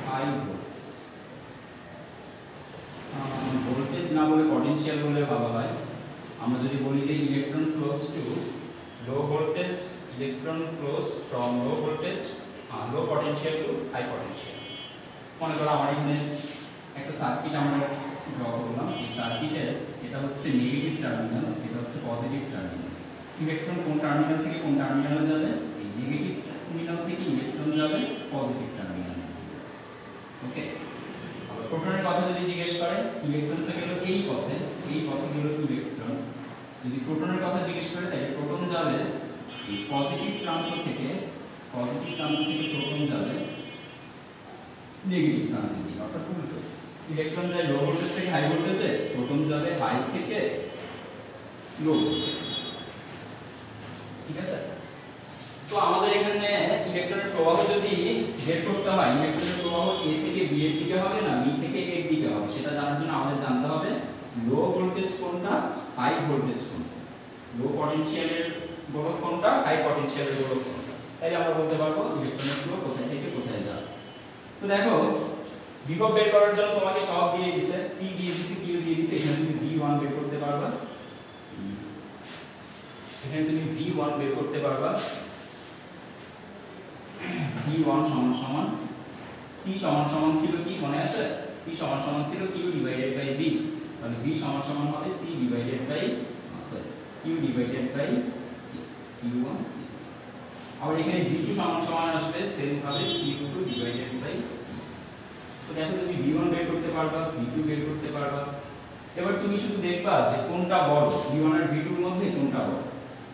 high voltage। Voltage না বলে পটেনশিয়াল বলে ভাবা হয়। আমরা যদি বলি যে electron flows to low voltage, electron flows from low voltage low potential to high potential। মনে করো আমার এখানে একটা সার্কিট আমরা ড্র করলাম, এই সার্কিটের এটা হচ্ছে নেগেটিভ টার্মিনাল, এটা হচ্ছে পজিটিভ টার্মিনাল। ইলেকট্রন কোন টার্মিনাল থেকে কোন টার্মিনালে যাবে? এই নেগেটিভ টার্মিনাল থেকে ইলেকট্রন যাবে পজিটিভ টার্মিনালে। ওকে, আবার প্রোটনের কথা যদি জিজ্ঞেস করে, ইলেকট্রন তো গেল এই পথে গেল ইলেকট্রন। যদি প্রোটনের কথা জিজ্ঞেস করে তাহলে প্রোটন যাবে এই পজিটিভ প্রান্ত থেকে প্রোটন যাবে নেগেটিভ প্রান্তের দিকে, অর্থাৎ উল্টো। ইলেকট্রন যায় লো ভোল্টেজ থেকে হাই ভোল্টেজে, প্রোটন যাবে হাই থেকে লো ভোল্টেজ। ঠিক আছে, তো আমাদের এখানে ইলেকট্রনের প্রবাহ যদি বের করতে হয়, ইলেকট্রনের প্রবাহ A থেকে B এর দিকে হবে না B থেকে A এর দিকে হবে, সেটা জানার জন্য আমাদের জানতে হবে লো ভোল্টেজ কোনটা, হাই ভোল্টেজ কোনটা, লো পটেনশিয়ালের গোলক কোনটা, হাই পটেনশিয়ালের গোলক কোনটা। তাই আমরা বলতে পারবো ইলেকট্রনের ফ্লো কোথায় থেকে কোথায় যাবে। তো দেখো বিভব বের করার জন্য তোমাকে সব দিয়ে দিয়েছে, C দিয়ে দিয়েছে, Q দিয়ে দিয়েছে, এখানে তুমি V1 বের করতে পারবা, এখানে তুমি V1 বের করতে পারবা। V1 সমান C সমান ছিল কি মনে আছে? C সমান ছিল Q ডিভাইডেড বাই V, তাহলে V সমান হবে C divided by Q divided by C, Q1 C। আবার এখানে V2 সমান আসবে সেম ভাবে Q2 ডিভাইডেড বাই C। তো দেখো তুমি V1 বের করতে পারবা, V2 বের করতে পারবা। এবার তুমি শুধু দেখবা যে কোনটা বড়, V1 আর V2 এর মধ্যে কোনটা বড়।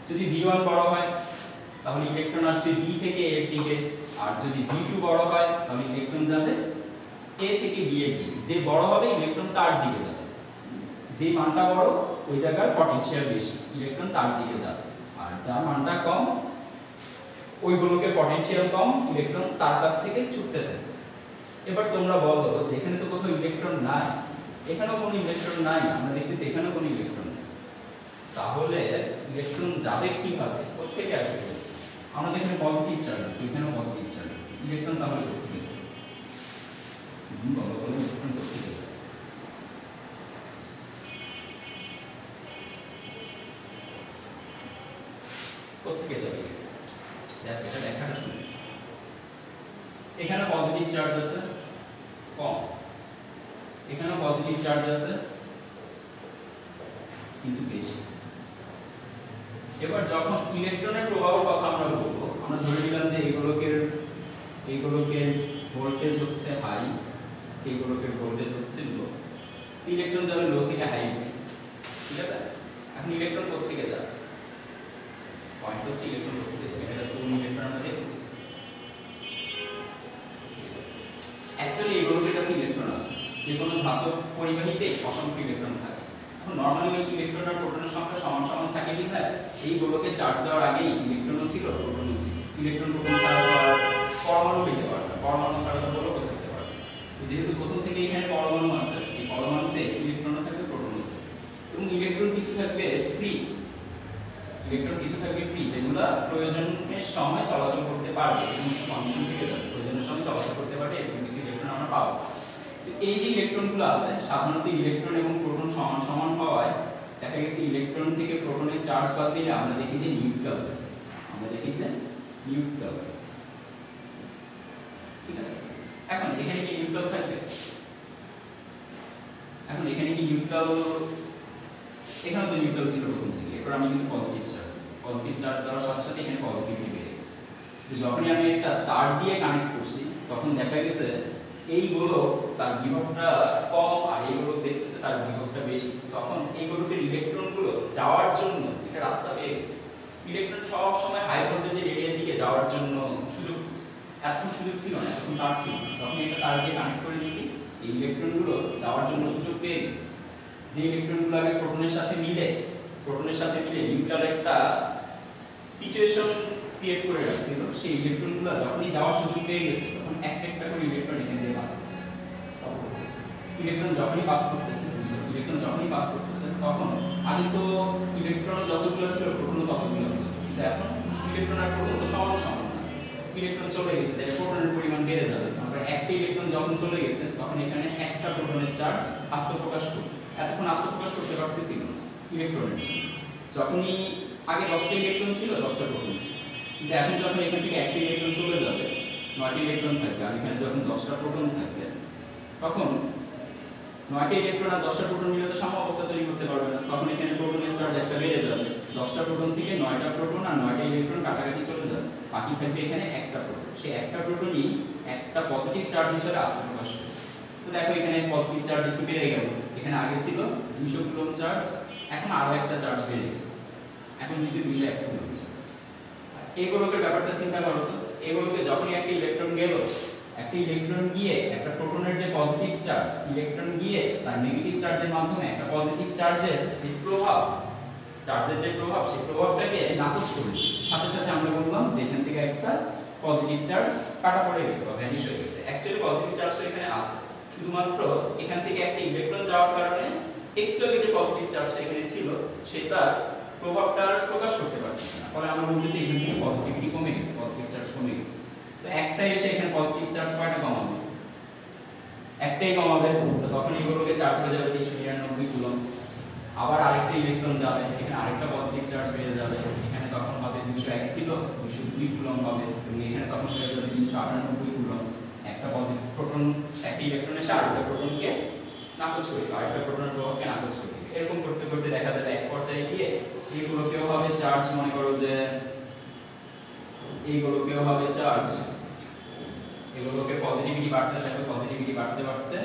যদি V1 বড় হয় তাহলে ইলেকট্রন আসবে B থেকে A এর দিকে, আর যদি V2 বড় হয় তাহলে ইলেকট্রন যাবে A থেকে B এর দিকে। যে বড় হবে ইলেকট্রন তার দিকে যাবে, যে মানটা বড় ওই জায়গার পটেনশিয়াল বেশি, ইলেকট্রন তার দিকে যাবে। আর যার মানটা কম ওই গোলকের পটেনশিয়াল কম, ইলেকট্রন তার কাছ থেকে ছুটতে থাকে। এবার তোমরা বলো যে এখানে তো কোথাও ইলেকট্রন নাই, এখানেও কোনো ইলেকট্রন নাই, আমরা দেখতেছি এখানেও কোনো ইলেকট্রন নেই, তাহলে ইলেকট্রন যাবে কিভাবে, কোত্থেকে আসবে? আমাদের এখানে পজিটিভ চার্জ আছে, এখানেও পজিটিভ চার্জ আছে, ইলেকট্রন তাহলে কোত্থেকে যাবে? বলো ইলেকট্রন কোত্থেকে যাবে? কোত্থেকে যাবে? এটা দেখাটা শুনে, এখানে পজিটিভ চার্জ আছে কম, এখানেও পজিটিভ চার্জ আছে কিন্তু বেশি। এবার যখন ইলেকট্রনের প্রবাহের কথা আমরা বলবো, আমরা ধরে নিলাম যে এই গোলকের এই গোলকের ভোল্টেজ হচ্ছে হাই, এই গোলকের ভোল্টেজ হচ্ছে লো। ইলেকট্রন যাবে লো থেকে হাই, ঠিক আছে? এখন ইলেকট্রন কোথা থেকে যাবে? পয়েন্ট হচ্ছে ইলেকট্রন কোথা থেকে যাবে, এটা শুধু ইলেকট্রন আমরা দেখছি। অ্যাকচুয়ালি এই গোলকের কাছে ইলেকট্রন আছে, যে কোনো ধাতব পরিবাহীতে অসংখ্য ইলেকট্রন থাকে। এখন নরমালি ওই ইলেকট্রন আর প্রোটনের সংখ্যা সমান সমান থাকে কিনা, এই গোলকে চার্জ দেওয়ার আগেই ইলেকট্রনও ছিল প্রোটনও ছিল। ইলেকট্রন প্রোটন ছাড়া তো আর পরমাণু হইতে পারে না, পরমাণু ছাড়া তো গোলকও থাকতে পারে না। যেহেতু প্রথম থেকে এখানে পরমাণু আছে, এই পরমাণুতে ইলেকট্রনও থাকবে প্রোটনও থাকবে, এবং ইলেকট্রন কিছু থাকবে ফ্রি, ইলেকট্রন কিছু থাকবে ফ্রি, যেগুলো প্রয়োজনের সময় চলাচল করতে পারবে, এবং কন্ডিশন থেকে যাবে প্রয়োজনের সময় চলাচল করতে পারবে, এরকম কিছু ইলেকট্রন আমরা পাবো। তো এই যে ইলেকট্রনগুলো আছে, সাধারণত ইলেকট্রন এবং প্রোটন সমান সমান হওয়ায় দেখা গেছে ইলেকট্রন থেকে প্রোটনের চার্জ বাদ দিলে আমরা দেখি যে নিউট্রাল, আমরা দেখি যে নিউট্রাল, ঠিক আছে? এখন এখানে কি নিউট্রাল থাকবে? এখন এখানে কি নিউট্রাল, এখানে তো নিউট্রাল ছিল প্রথম থেকে, এরপর আমি কিছু পজিটিভ চার্জ দিচ্ছি, পজিটিভ চার্জ দেওয়ার সাথে সাথে এখানে পজিটিভিটি বেড়ে গেছে। তো যখনই আমি একটা তার দিয়ে কানেক্ট করছি, তখন দেখা গেছে এইগুলো তার বিভবটা কম আর এইগুলো দেখতেছে তার বিভবটা বেশি, তখন এই গোলকের ইলেকট্রনগুলো যাওয়ার জন্য একটা রাস্তা পেয়ে গেছে। ইলেকট্রন সব সময় হাই ভোল্টেজের এরিয়ার দিকে যাওয়ার জন্য সুযোগ, এখন সুযোগ ছিল না, এখন তার ছিল না, যখন একটা তার দিয়ে কানেক্ট করে দিয়েছি এই ইলেকট্রনগুলো যাওয়ার জন্য সুযোগ পেয়ে গেছে। যে ইলেকট্রনগুলো আগে প্রোটনের সাথে মিলে নিউট্রাল একটা সিচুয়েশন ক্রিয়েট করে রাখছিল, সেই ইলেকট্রনগুলো যখনই যাওয়ার সুযোগ পেয়ে গেছে, তখন একটা একটা করে ইলেকট্রন এখান থেকে পাস করবে। ইলেকট্রন যখনই পাস করতেছে, তখন আগে তো ইলেকট্রন যতগুলো ছিল প্রোটনও ততগুলো ছিল, কিন্তু এখন ইলেকট্রন আর প্রোটন তো সমান সমান না, ইলেকট্রন চলে গেছে, তাহলে প্রোটনের পরিমাণ বেড়ে যাবে। আমরা একটা ইলেকট্রন যখন চলে গেছে, তখন এখানে একটা প্রোটনের চার্জ আত্মপ্রকাশ করবে, এতক্ষণ আত্মপ্রকাশ করতে পারতেছিল না ইলেকট্রনের জন্য। যখনই আগে 10টা ইলেকট্রন ছিল, 10টা প্রোটন ছিল, কিন্তু এখন যখন এখান থেকে একটা ইলেকট্রন চলে যাবে, 9টা ইলেকট্রন থাকবে, আর এখানে যখন 10টা প্রোটন থাকবে, তখন 9টা ইলেকট্রন আর 10টা প্রোটন মিলে তো সাম্য অবস্থা তৈরি করতে পারবে না, তখন এখানে প্রোটনের চার্জ একটা বেড়ে যাবে। 10টা প্রোটন থেকে 9টা প্রোটন আর 9টা ইলেকট্রন কাটাকাটি চলে যাবে, বাকি থাকবে এখানে একটা প্রোটন। সেই একটা প্রোটনই একটা পজিটিভ চার্জ হিসেবে আত্মপ্রকাশ করে। তো দেখো এখানে পজিটিভ চার্জ একটু বেড়ে গেল, এখানে আগে ছিল 200 কুলম্ব চার্জ, এখন আরো একটা চার্জ বেড়ে গেছে, এখন নিচে 201 কুলম্ব চার্জ। এই গোলকের ব্যাপারটা চিন্তা করো তো, এই গোলকে যখনই একটা ইলেকট্রন গেল, একটা ইলেকট্রন গিয়ে একটা প্রোটনের যে পজিটিভ চার্জ, ইলেকট্রন গিয়ে তার নেগেটিভ চার্জের মাধ্যমে একটা পজিটিভ চার্জের যে প্রভাব, সেই প্রভাবটাকে নাকচ করে দিই। সাথে সাথে আমরা বললাম যে এখান থেকে একটা পজিটিভ চার্জ কাটা পড়ে গেছে বা ভ্যানিশ হয়ে গেছে। অ্যাকচুয়ালি পজিটিভ চার্জটা এখানে আছে, শুধুমাত্র এখান থেকে একটা ইলেকট্রন যাওয়ার কারণে একটু আগে যে পজিটিভ চার্জটা এখানে ছিল, সেটা প্রভাবটা প্রকাশ করতে পারছে না, ফলে আমরা বলতেছি এখান থেকে পজিটিভিটি কমে গেছে, পজিটিভ চার্জ কমে গেছে। তো একটা এসে এখানে পজিটিভ চার্জ কয়টা কমাবে? একটাই কমাবে, তো তখন এইগুলোকে চার্জ হয়ে যাবে 399 কুলম্ব। আবার আরেকটা ইলেকট্রন যাবে, এখানে আরেকটা পজিটিভ চার্জ বেড়ে যাবে, এখানে তখন হবে 201 ছিল 202 কুলম্ব হবে, এবং এখানে তখন হয়ে যাবে 398 কুলম্ব। একটা পজিটিভ প্রোটন, একটা ইলেকট্রন এসে আরেকটা প্রোটনকে নাকচ করে দিবে, আরেকটা প্রোটনের প্রভাবকে নাকচ করে দিবে। এরকম করতে করতে দেখা যাবে এক পর্যায়ে গিয়ে এইগুলোকেও হবে চার্জ, মনে করো যে এইগুলোকেও হবে চার্জ, এগুলোকে পজিটিভিটি বাড়তে থাকবে, পজিটিভিটি বাড়তে বাড়তে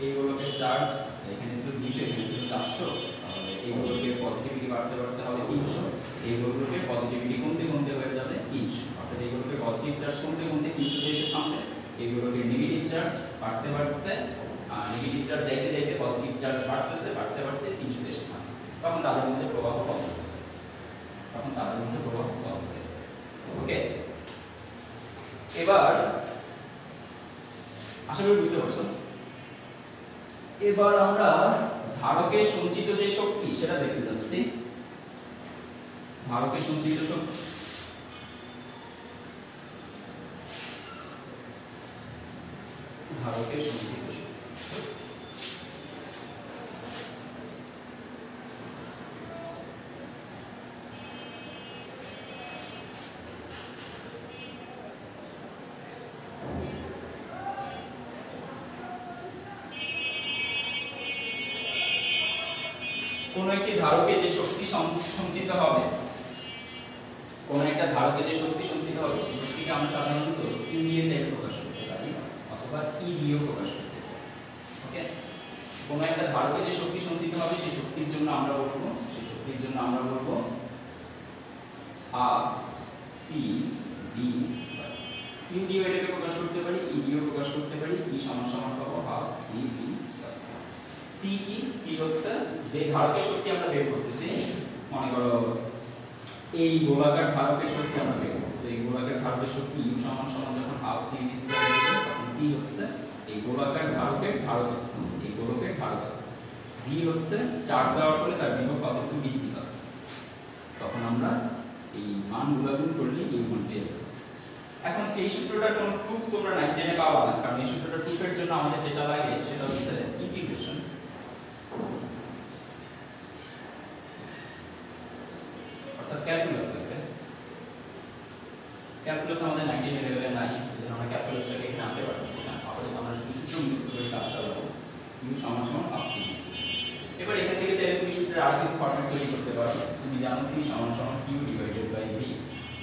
এইগুলোকে চার্জ, আচ্ছা এখানে ছিল 200, এখানে ছিল 400, তাহলে এইগুলোকে পজিটিভিটি বাড়তে বাড়তে হবে 300, এইগুলোকে পজিটিভিটি কমতে কমতে হয়ে যাবে 300, অর্থাৎ এইগুলোকে পজিটিভ চার্জ কমতে কমতে 300 তে এসে থামবে। এইগুলোকে নেগেটিভ চার্জ বাড়তে বাড়তে, নেগেটিভ চার্জ যাইতে যাইতে পজিটিভ চার্জ বাড়তেছে, বাড়তে বাড়তে 300 তে এসে থামবে। তখন তাদের মধ্যে প্রবাহ কম হয়ে যাবে, ওকে। এবার আশা করি বুঝতে পারছো। এবার আমরা ধারকে সঞ্চিত যে শক্তি সেটা দেখতে যাচ্ছি। ধারকে সঞ্চিত শক্তি, ধারকে সঞ্চিত শক্তি কোন একটি ধারকে যে শক্তি সঞ্চিত হবে, সেই শক্তিকে আমরা সাধারণত কিউ দিয়ে চাইলে প্রকাশ করতে পারি অথবা ই দিয়েও প্রকাশ করতে পারি। ওকে, কোনো একটা ধারকে যে শক্তি সঞ্চিত হবে সেই শক্তির জন্য আমরা বলবো half C V square. Q দিয়ে এটাকে প্রকাশ করতে পারি, ই দিয়েও প্রকাশ করতে পারি। ই সমান সমান পাবো half C V square. C কি? সি হচ্ছে যে ধারকের শক্তি আমরা বের করতেছি, মনে করো এই গোলাকার ধারকের শক্তি আমরা বের করব। তো এই গোলাকার ধারকের শক্তি ইউ সমান সমান যখন হাফ সি ভি স্কয়ার হবে, তখন সি হচ্ছে এই গোলাকার ধারকের ধারকত্ব, এই গোলকের ধারকত্ব। ভি হচ্ছে চার্জ দেওয়ার ফলে তার বিভব কতটুকু বৃদ্ধি পাচ্ছে, তখন আমরা এই মানগুলো গুণ করলে এই মান পেয়ে যাবো। এখন এই সূত্রটার কোনো প্রুফ তোমরা 9 10 এ পাবা না, কারণ এই সূত্রটার প্রুফের জন্য আমাদের যেটা লাগে সেটা হচ্ছে ইন্টিগ্রেশন। অর্থাৎ ক্যালকুলাস লাগবে। ক্যালকুলাস আমাদের 9 10 লেভেলে নাই, এজন্য আমরা ক্যালকুলাসটাকে এখানে আনতে পারতেছি না। আপাতত আমরা শুধু সূত্র মুখস্থ করে কাজ চালাবো। u সমান সমান হাফ সি ভি স্কয়ার। এবার এখান থেকে চাইলে তুমি সূত্রের আরো কিছু ফরম্যাট তৈরি করতে পারো। তুমি জানো c সমান সমান q ডিভাইডেড বাই v।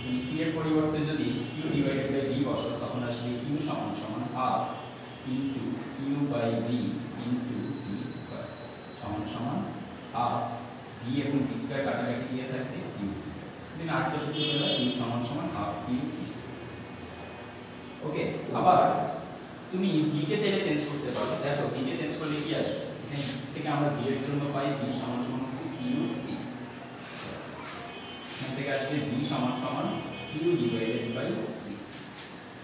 তুমি c এর পরিবর্তে যদি q ডিভাইডেড বাই v বসাও, তখন আসবে q সমান সমান half into q by v into v square সমান সমান হাফ v এবং v স্কয়ার কাটাকাটি দিয়ে থাকবে q। তুমি আরেকটা সূত্র পেলে q সমান সমান হাফ q। ওকে, আবার তুমি v কে চাইলে চেঞ্জ করতে পারো। দেখো v কে চেঞ্জ করলে কি আসবে, এখান থেকে আমরা v এর জন্য পাই v সমান সমান হচ্ছে qc। এখান থেকে আসবে v সমান সমান q ডিভাইডেড বাই c।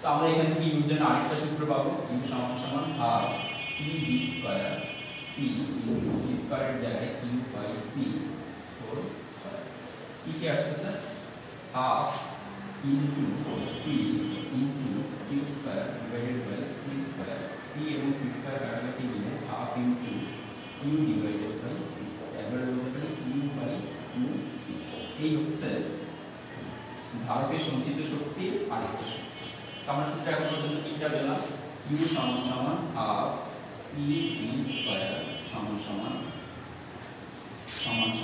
তো আমরা এখান থেকে u এর জন্য আরেকটা সূত্র পাবো, u সমান সমান half c v square c into v স্কয়ারের জায়গায় q by c whole square. কি আসছে half into c into q square divided by c square. c এবং c স্কয়ার কাটাকাটি দিলে half into q divided by c। একবার বলতে পারি q বাই 2c। এই হচ্ছে ধারকের সঞ্চিত শক্তির আরেকটা শক্তি। তো আমরা সূত্র এখন পর্যন্ত তিনটা পেলাম। q সমান সমান হাফ c v স্কয়ার সমান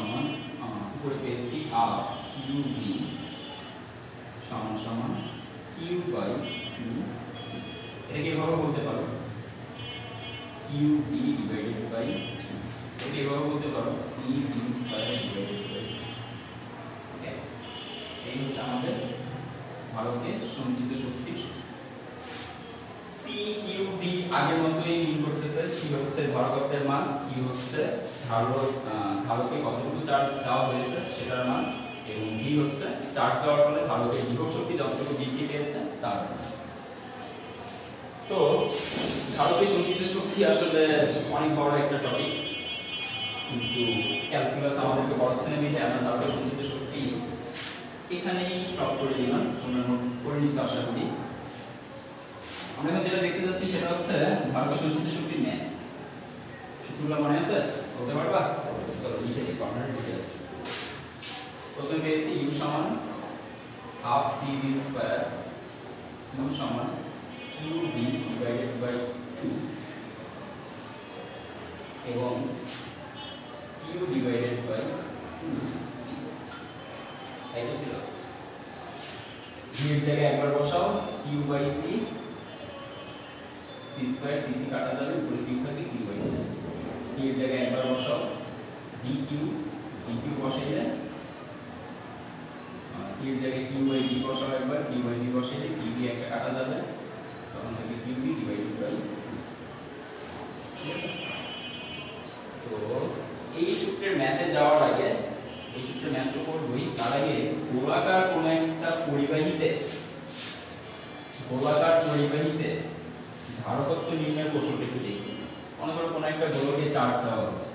সমান উপরে পেয়েছি হাফ q v সমান সমান q বাই 2c। এটাকে এভাবে বলতে পারো q v ডিভাইডেড বাই, এটাকে এভাবে বলতে পারো c v square divided by. Okay, এই হচ্ছে আমাদের ধারকের সঞ্চিত শক্তির। c q v আগের মতই মিন করতেছে। c হচ্ছে ধারকত্বের মান, q হচ্ছে ধারকে কতটুকু চার্জ দেওয়া হয়েছে সেটার মান, এবং v হচ্ছে চার্জ দেওয়ার ফলে ধারকের বিভব শক্তি যতটুকু বৃদ্ধি পেয়েছে তার মান। তো ধারকের সঞ্চিত শক্তি আসলে অনেক বড় একটা টপিক, কিন্তু ক্যালকুলাস আমাদেরকে পড়াচ্ছে না বিধায় আমরা ধারকের সঞ্চিত শক্তি এখানেই স্টপ করে দিলাম। তোমরা নোট করে নিচ্ছ আশা করি। আমরা এখন যেটা দেখতে যাচ্ছি সেটা হচ্ছে ধারকের সঞ্চিত শক্তির ম্যাথ। সূত্রগুলো মনে আছে? বলতে পারবা? চলো লিখে দিই, কর্নারে লিখে দিই। প্রথমে পেয়েছি u সমান half c v square, u সমান q v ডিভাইডেড বাই 2 এবং q ডিভাইডেড বাই 2c। তাই তো ছিল। v এর জায়গায় একবার বসাও q by c, c square c c কাটা যাবে, উপরে q থাকে q বাই 2c। c এর জায়গায় একবার বসাও dq, dq বসাইলে c এর জায়গায় q বাই d বসাও একবার, q বাই d বসাইলে dv একটা কাটা যাবে, তখন থাকে qb ডিভাইডেড বাই। ঠিক আছে? তো এই সূত্রের ম্যাথে যাওয়ার আগে, এই সূত্রের ম্যাথ তো করবই, তার আগে গোলাকার কোন একটা পরিবাহীতে ধারকত্ব নির্ণয়ের কৌশলটা একটু দেখি। মনে করো কোনো একটা গোলকে চার্জ দেওয়া হচ্ছে।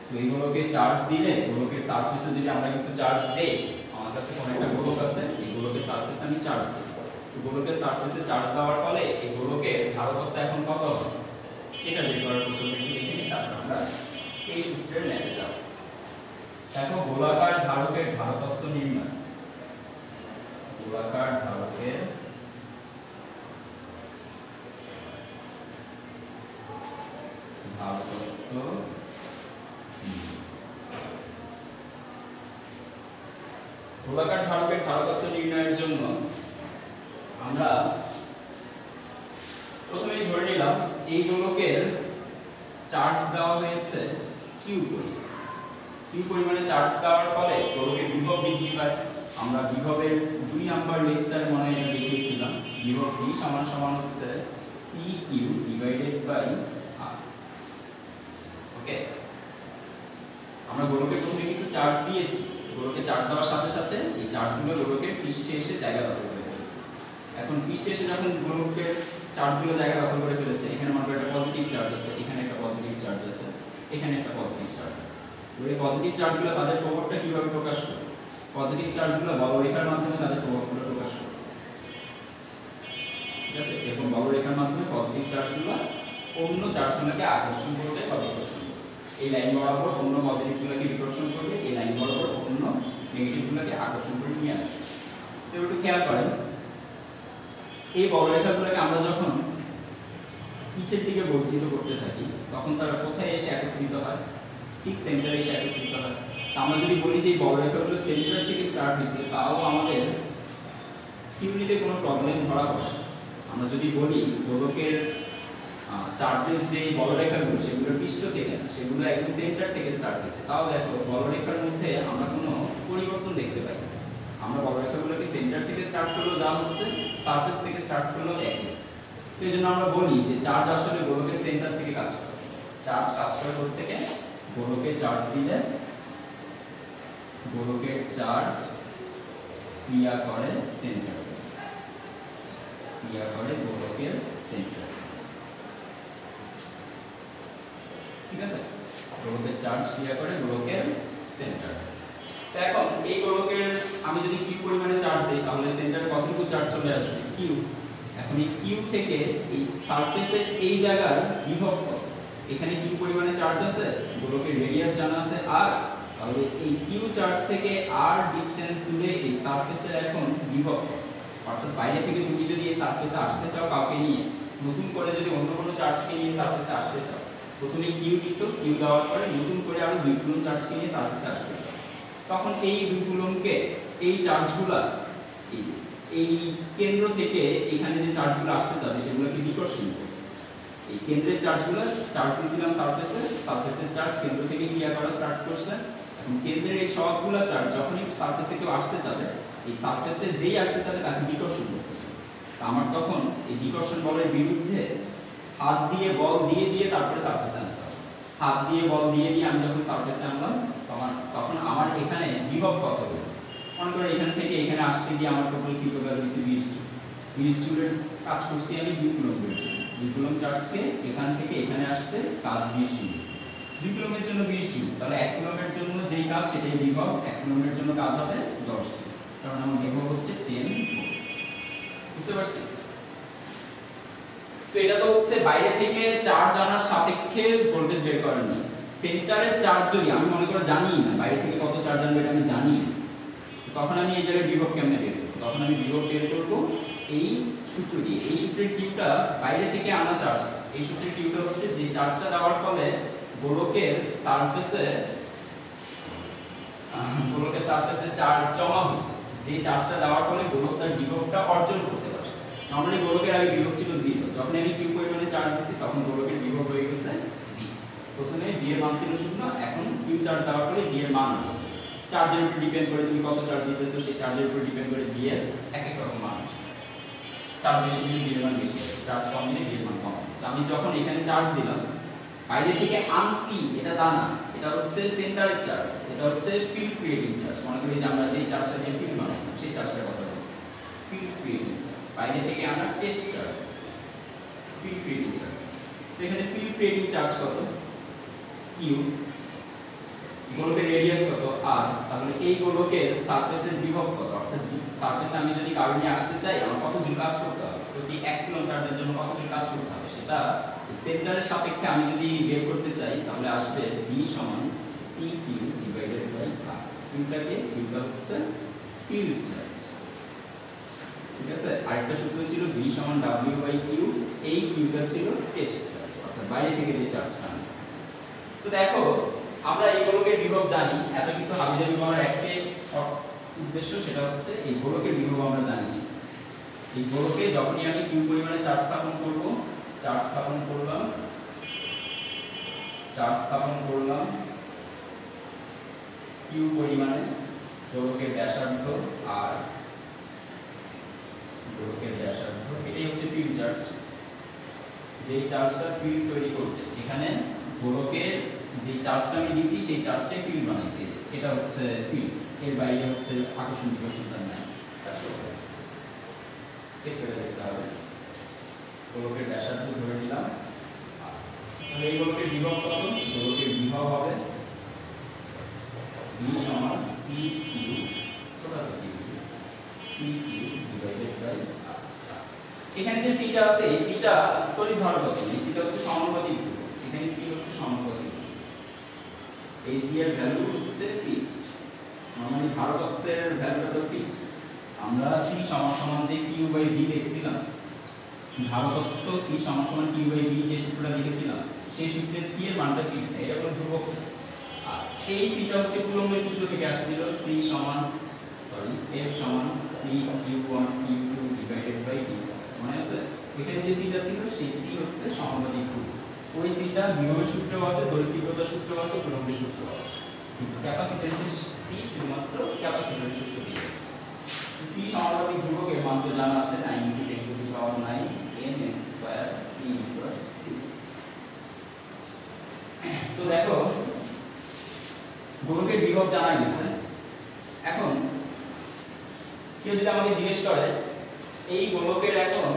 তো এই গোলকে চার্জ দিলে গোলকের সারফেসে যদি আমরা কিছু চার্জ দেই, আমার কাছে কোনো একটা গোলক আছে, এই গোলকের সারফেসে আমি চার্জ দিই। তো গোলকের সারফেসে চার্জ দেওয়ার ফলে এই গোলকের ধারকত্ব এখন কত হবে এটা বের করার কৌশলটা একটু দেখে নিই, তারপর আমরা এই সূত্রের ম্যাথে যাব। দেখো গোলাকার ধারকের ধারকত্ব নির্ণয়। গোলাকার ধারকের ধারকত্ব গোলাকার ধারকের ধারকত্ব নির্ণয়ের জন্য আমরা এই গোলকের চার্জ দেওয়া হয়েছে কিউ পরিমাণে চার্জ দেওয়ার ফলে গোলকের বিভব বৃদ্ধি পায়। আমরা বিভবের 2 নাম্বার লেকচারে মনে হয় এটা দেখিয়েছিলাম, বিভব V সমান সমান হচ্ছে CQ ডিভাইডেড বাই R। ওকে, আমরা গোলকের প্রথমে কিছু চার্জ দিয়েছি, গোলকে চার্জ দেওয়ার সাথে সাথে এই চার্জগুলো গোলকের পৃষ্ঠে এসে জায়গা দখল করে ফেলেছে। এখন পৃষ্ঠে এসে যখন গোলকের চার্জগুলো জায়গা দখল করে ফেলেছে, এখানে মনে করো একটা পজিটিভ চার্জ আছে, এখানে একটা পজিটিভ চার্জ আছে, এখানে একটা পজিটিভ চার্জ আছে। এই পজিটিভ চার্জগুলো তাদের প্রভাবটা কিভাবে প্রকাশ করে? পজিটিভ চার্জগুলো বলরেখার মাধ্যমে তাদের প্রভাবগুলো প্রকাশ করে। ঠিক আছে, এরকম বলরেখার মাধ্যমে পজিটিভ চার্জগুলো অন্য চার্জগুলোকে আকর্ষণ করবে বা বিকর্ষণ করবে। এই লাইন বরাবর অন্য পজিটিভগুলোকে বিকর্ষণ করবে, এই লাইন বরাবর অন্য নেগেটিভগুলোকে আকর্ষণ করে নিয়ে আসবে। তো একটু খেয়াল করেন, এই বলরেখাগুলোকে আমরা যখন পিছের দিকে বর্ধিত করতে থাকি তখন তারা কোথায় এসে একত্রিত হয়? ঠিক সেন্টারে এসে একত্রিত হয়। আমরা যদি বলি যে এই বলরেখাগুলো সেন্টার থেকে স্টার্ট হয়েছে, তাও আমাদের থিওরিতে কোনো প্রবলেম ধরা পড়ে না। আমরা যদি বলি গোলকের চার্জের যে বলরেখাগুলো সেগুলো পৃষ্ঠ থেকে না, সেগুলো একদম সেন্টার থেকে স্টার্ট হয়েছে, তাও দেখো বলরেখার মধ্যে আমরা কোনো পরিবর্তন দেখতে পাই না। আমরা বলরেখাগুলোকে সেন্টার থেকে স্টার্ট করলেও যা হচ্ছে, সারফেস থেকে স্টার্ট করলেও একই হচ্ছে। তো এই জন্য আমরা বলি যে চার্জ আসলে গোলকের সেন্টার থেকে কাজ করে। চার্জ কাজ করে কোথা থেকে? গোলকে চার্জ দিলে গোলকের চার্জ ক্রিয়া করে সেন্টার, ক্রিয়া করে গোলকের সেন্টার। ঠিক আছে, গোলকের চার্জ ক্রিয়া করে গোলকের সেন্টার। তো এখন এই গোলকের আমি যদি কিউ পরিমাণে চার্জ দেই তাহলে সেন্টারে কতটুকু চার্জ চলে আসবে? কিউ। এখন এই কিউ থেকে এই সারফেসের এই জায়গার বিভব কত? এখানে কিউ পরিমাণে চার্জ আছে, গোলকের রেডিয়াস জানা আছে আর, তাহলে এই কিউ চার্জ থেকে আর ডিসটেন্স দূরে এই সারফেসের এখন বিভব কত? অর্থাৎ বাইরে থেকে তুমি যদি এই সারফেসে আসতে চাও কাউকে নিয়ে, নতুন করে যদি অন্য কোনো চার্জকে নিয়ে সারফেসে আসতে চাও, প্রথমে কিউ দিছো, কিউ দেওয়ার পরে নতুন করে আরো 2 কুলম্ব চার্জকে নিয়ে সারফেসে আসতে চাও, তখন এই 2 কুলম্বকে এই চার্জগুলা এই কেন্দ্র থেকে এখানে যে চার্জগুলো আসতে যাবে সেগুলোকে বিকর্ষণ করবে। এই কেন্দ্রের চার্জগুলো চার্জ দিছিলাম সারফেসে, সারফেসের চার্জ কেন্দ্র থেকে ক্রিয়া করা স্টার্ট করছে। এখন কেন্দ্রের এই সবগুলো চার্জ যখনই সারফেসে কেউ আসতে যাবে, এই সারফেসে যেই আসতে যাবে তাকে বিকর্ষণ করতে হবে। আমার তখন এই বিকর্ষণ বলের বিরুদ্ধে হাত দিয়ে বল দিয়ে দিয়ে তারপরে সারফেসে আনতে হবে। হাত দিয়ে বল দিয়ে দিয়ে আমি যখন সারফেসে আনলাম তখন আমার এখানে বিভব কত হবে? মনে করো এখান থেকে এখানে আসতে গিয়ে আমার টোটাল কি কাজ হয়েছে? 20 জুলের কাজ করছি আমি 2 কুলম্বের জন্য। 2 কুলম্ব চার্জকে এখান থেকে এখানে আসতে কাজ 20 জুল হয়েছে। 2 কুলম্বের জন্য 20 জুল, তাহলে 1 কুলম্বের জন্য যেই কাজ সেটাই বিভব, 1 কুলম্বের জন্য কাজ হবে 10 জুল, কারণ আমার বিভব হচ্ছে 10 ভোল্ট। বুঝতে পারছি? তো এটা তো হচ্ছে বাইরে থেকে চার্জ আনার সাপেক্ষে ভোল্টেজ বের করার নিয়ে। সেন্টারের চার্জ যদি আমি মনে করে জানি না বাইরে থেকে কত চার্জ আনবে এটা আমি জানি না, তখন আমি এই জায়গায় বিভব কেমনে বের করব? তখন আমি বিভব বের করব এই সূত্র দিয়ে। এই সূত্রের কিউটা বাইরে থেকে আনা চার্জ, এই সূত্রের কিউটা হচ্ছে যে চার্জটা দেওয়ার ফলে গোলকের সারফেসে চার্জ জমা হয়েছে, যে চার্জটা দেওয়ার ফলে গোলক তার বিভবটা অর্জন করতে পারছে। নরমালি গোলকের আগে বিভব ছিল 0, যখন আমি কিউ পরিমাণে চার্জ দিছি তখন গোলকের বিভব হয়ে গেছে v। প্রথমে v এর মান ছিল 0, এখন কিউ চার্জ দেওয়ার ফলে v এর মান আসছে। চার্জের উপর ডিপেন্ড করে তুমি কত চার্জ দিতেছো সেই চার্জের উপর ডিপেন্ড করে v এর এক এক রকম মান আসে। চার্জ বেশি দিলে v এর মান বেশি আসে, চার্জ কম দিলে v এর মান কম। তো আমি যখন এখানে চার্জ দিলাম বাইরে থেকে আনছি, এটা তা না, এটা হচ্ছে সেন্টারের চার্জ, এটা হচ্ছে ফিল্ড ক্রিয়েটিং চার্জ। মনে করি যে আমরা যে চার্জটা দিয়ে ফিল্ড বানাই সেই চার্জটার কথা বলছি, ফিল্ড ক্রিয়েটিং চার্জ। বাইরে থেকে আনা test charge, field creating charge. তো এখানে ফিল্ড ক্রিয়েটিং চার্জ কত? কিউ। গোলকের রেডিয়াস কত? আর। তাহলে এই গোলকের সারফেসের বিভব কত? অর্থাৎ সারফেসে আমি যদি কার্ভ নিয়ে আসতে চাই আমার কত জুল কাজ করতে হবে? প্রতি 1 কুলম্ব চার্জের জন্য কত জুল কাজ করতে হবে সেটা সেন্টারের সাপেক্ষে আমি যদি বের করতে চাই তাহলে আসবে v সমান CQ ডিভাইডেড বাই r। কিউটা হচ্ছে ফিল্ড চার্জ। ঠিক আছে, আরেকটা সূত্র ছিল v সমান w বাই q, এই কিউটা ছিল টেস্ট চার্জ, অর্থাৎ বাইরে থেকে যে চার্জটা আনা। তো দেখো আমরা এই গোলকের বিভব জানি, এত কিছু হাবিজাবি করার একটাই উদ্দেশ্য, সেটা হচ্ছে এই গোলকের বিভব আমরা জানি। এই গোলকে যখনই আমি কিউ পরিমাণে চার্জ স্থাপন করব চার্জ স্থাপন করলাম কিউ পরিমাণে গোলকের ব্যাসার্ধ আর এটাই হচ্ছে ফিল্ড চার্জ। যে চার্জটা ফিল্ড তৈরি করতে এখানে গোলকের যে চার্জটা আমি দিছি সেই চার্জটাই ফিল্ড বানাইছি, এটা হচ্ছে ফিল্ড। এর বাইরে হচ্ছে আকর্ষণ বিকর্ষণ নাই। চেক করে দেখতে হবে। গোলকের ব্যাসার্ধ ধরে নিলাম, তাহলে এই গোলকের বিভব কত? গোলকের বিভব হবে V সমান c Q c Q divided by r। এখানে যে সিটা আছে এই সিটা তড়িৎ ধারকত্ব, এই সিটা হচ্ছে সমানুপাতিক ধ্রুবক, এখানে c হচ্ছে সমানুপাতিক। এই c এর ভ্যালু হচ্ছে ফিক্সড, নরমালি ধারকত্বের ভ্যালুটা তো ফিক্সড। আমরা c সমান সমান যে q বাই v দেখছিলাম, ধারকত্ব c সমান সমান q বাই v যে সূত্রটা লিখেছিলাম সেই সূত্রে c এর মানটা ফিক্সড, এটা কোনো ধ্রুবক। আর এই সিটা হচ্ছে কুলম্বের সূত্র থেকে আসছিল, f সমান c q1 q2 divided by d। মানে আছে এখানে যে সিটা ছিল সেই c হচ্ছে সমানুপাতিক ধ্রুবক। ওই সিটা বিভবের সূত্রেও আছে, তড়িৎ তীব্রতার সূত্রেও আছে, কুলম্বের সূত্রেও আছে। ক্যাপাসিট্যান্সের c শুধুমাত্র ক্যাপাসিটরের সূত্র দিয়ে আছে। c সমানুপাতিক ধ্রুবকের মান তো জানা আছে 9 × 10⁹ nm² c ইনভার্স 2। তো দেখো গোলকের বিভব জানা গেছে। এখন কেউ যদি আমাকে জিজ্ঞেস করে এই গোলকের এখন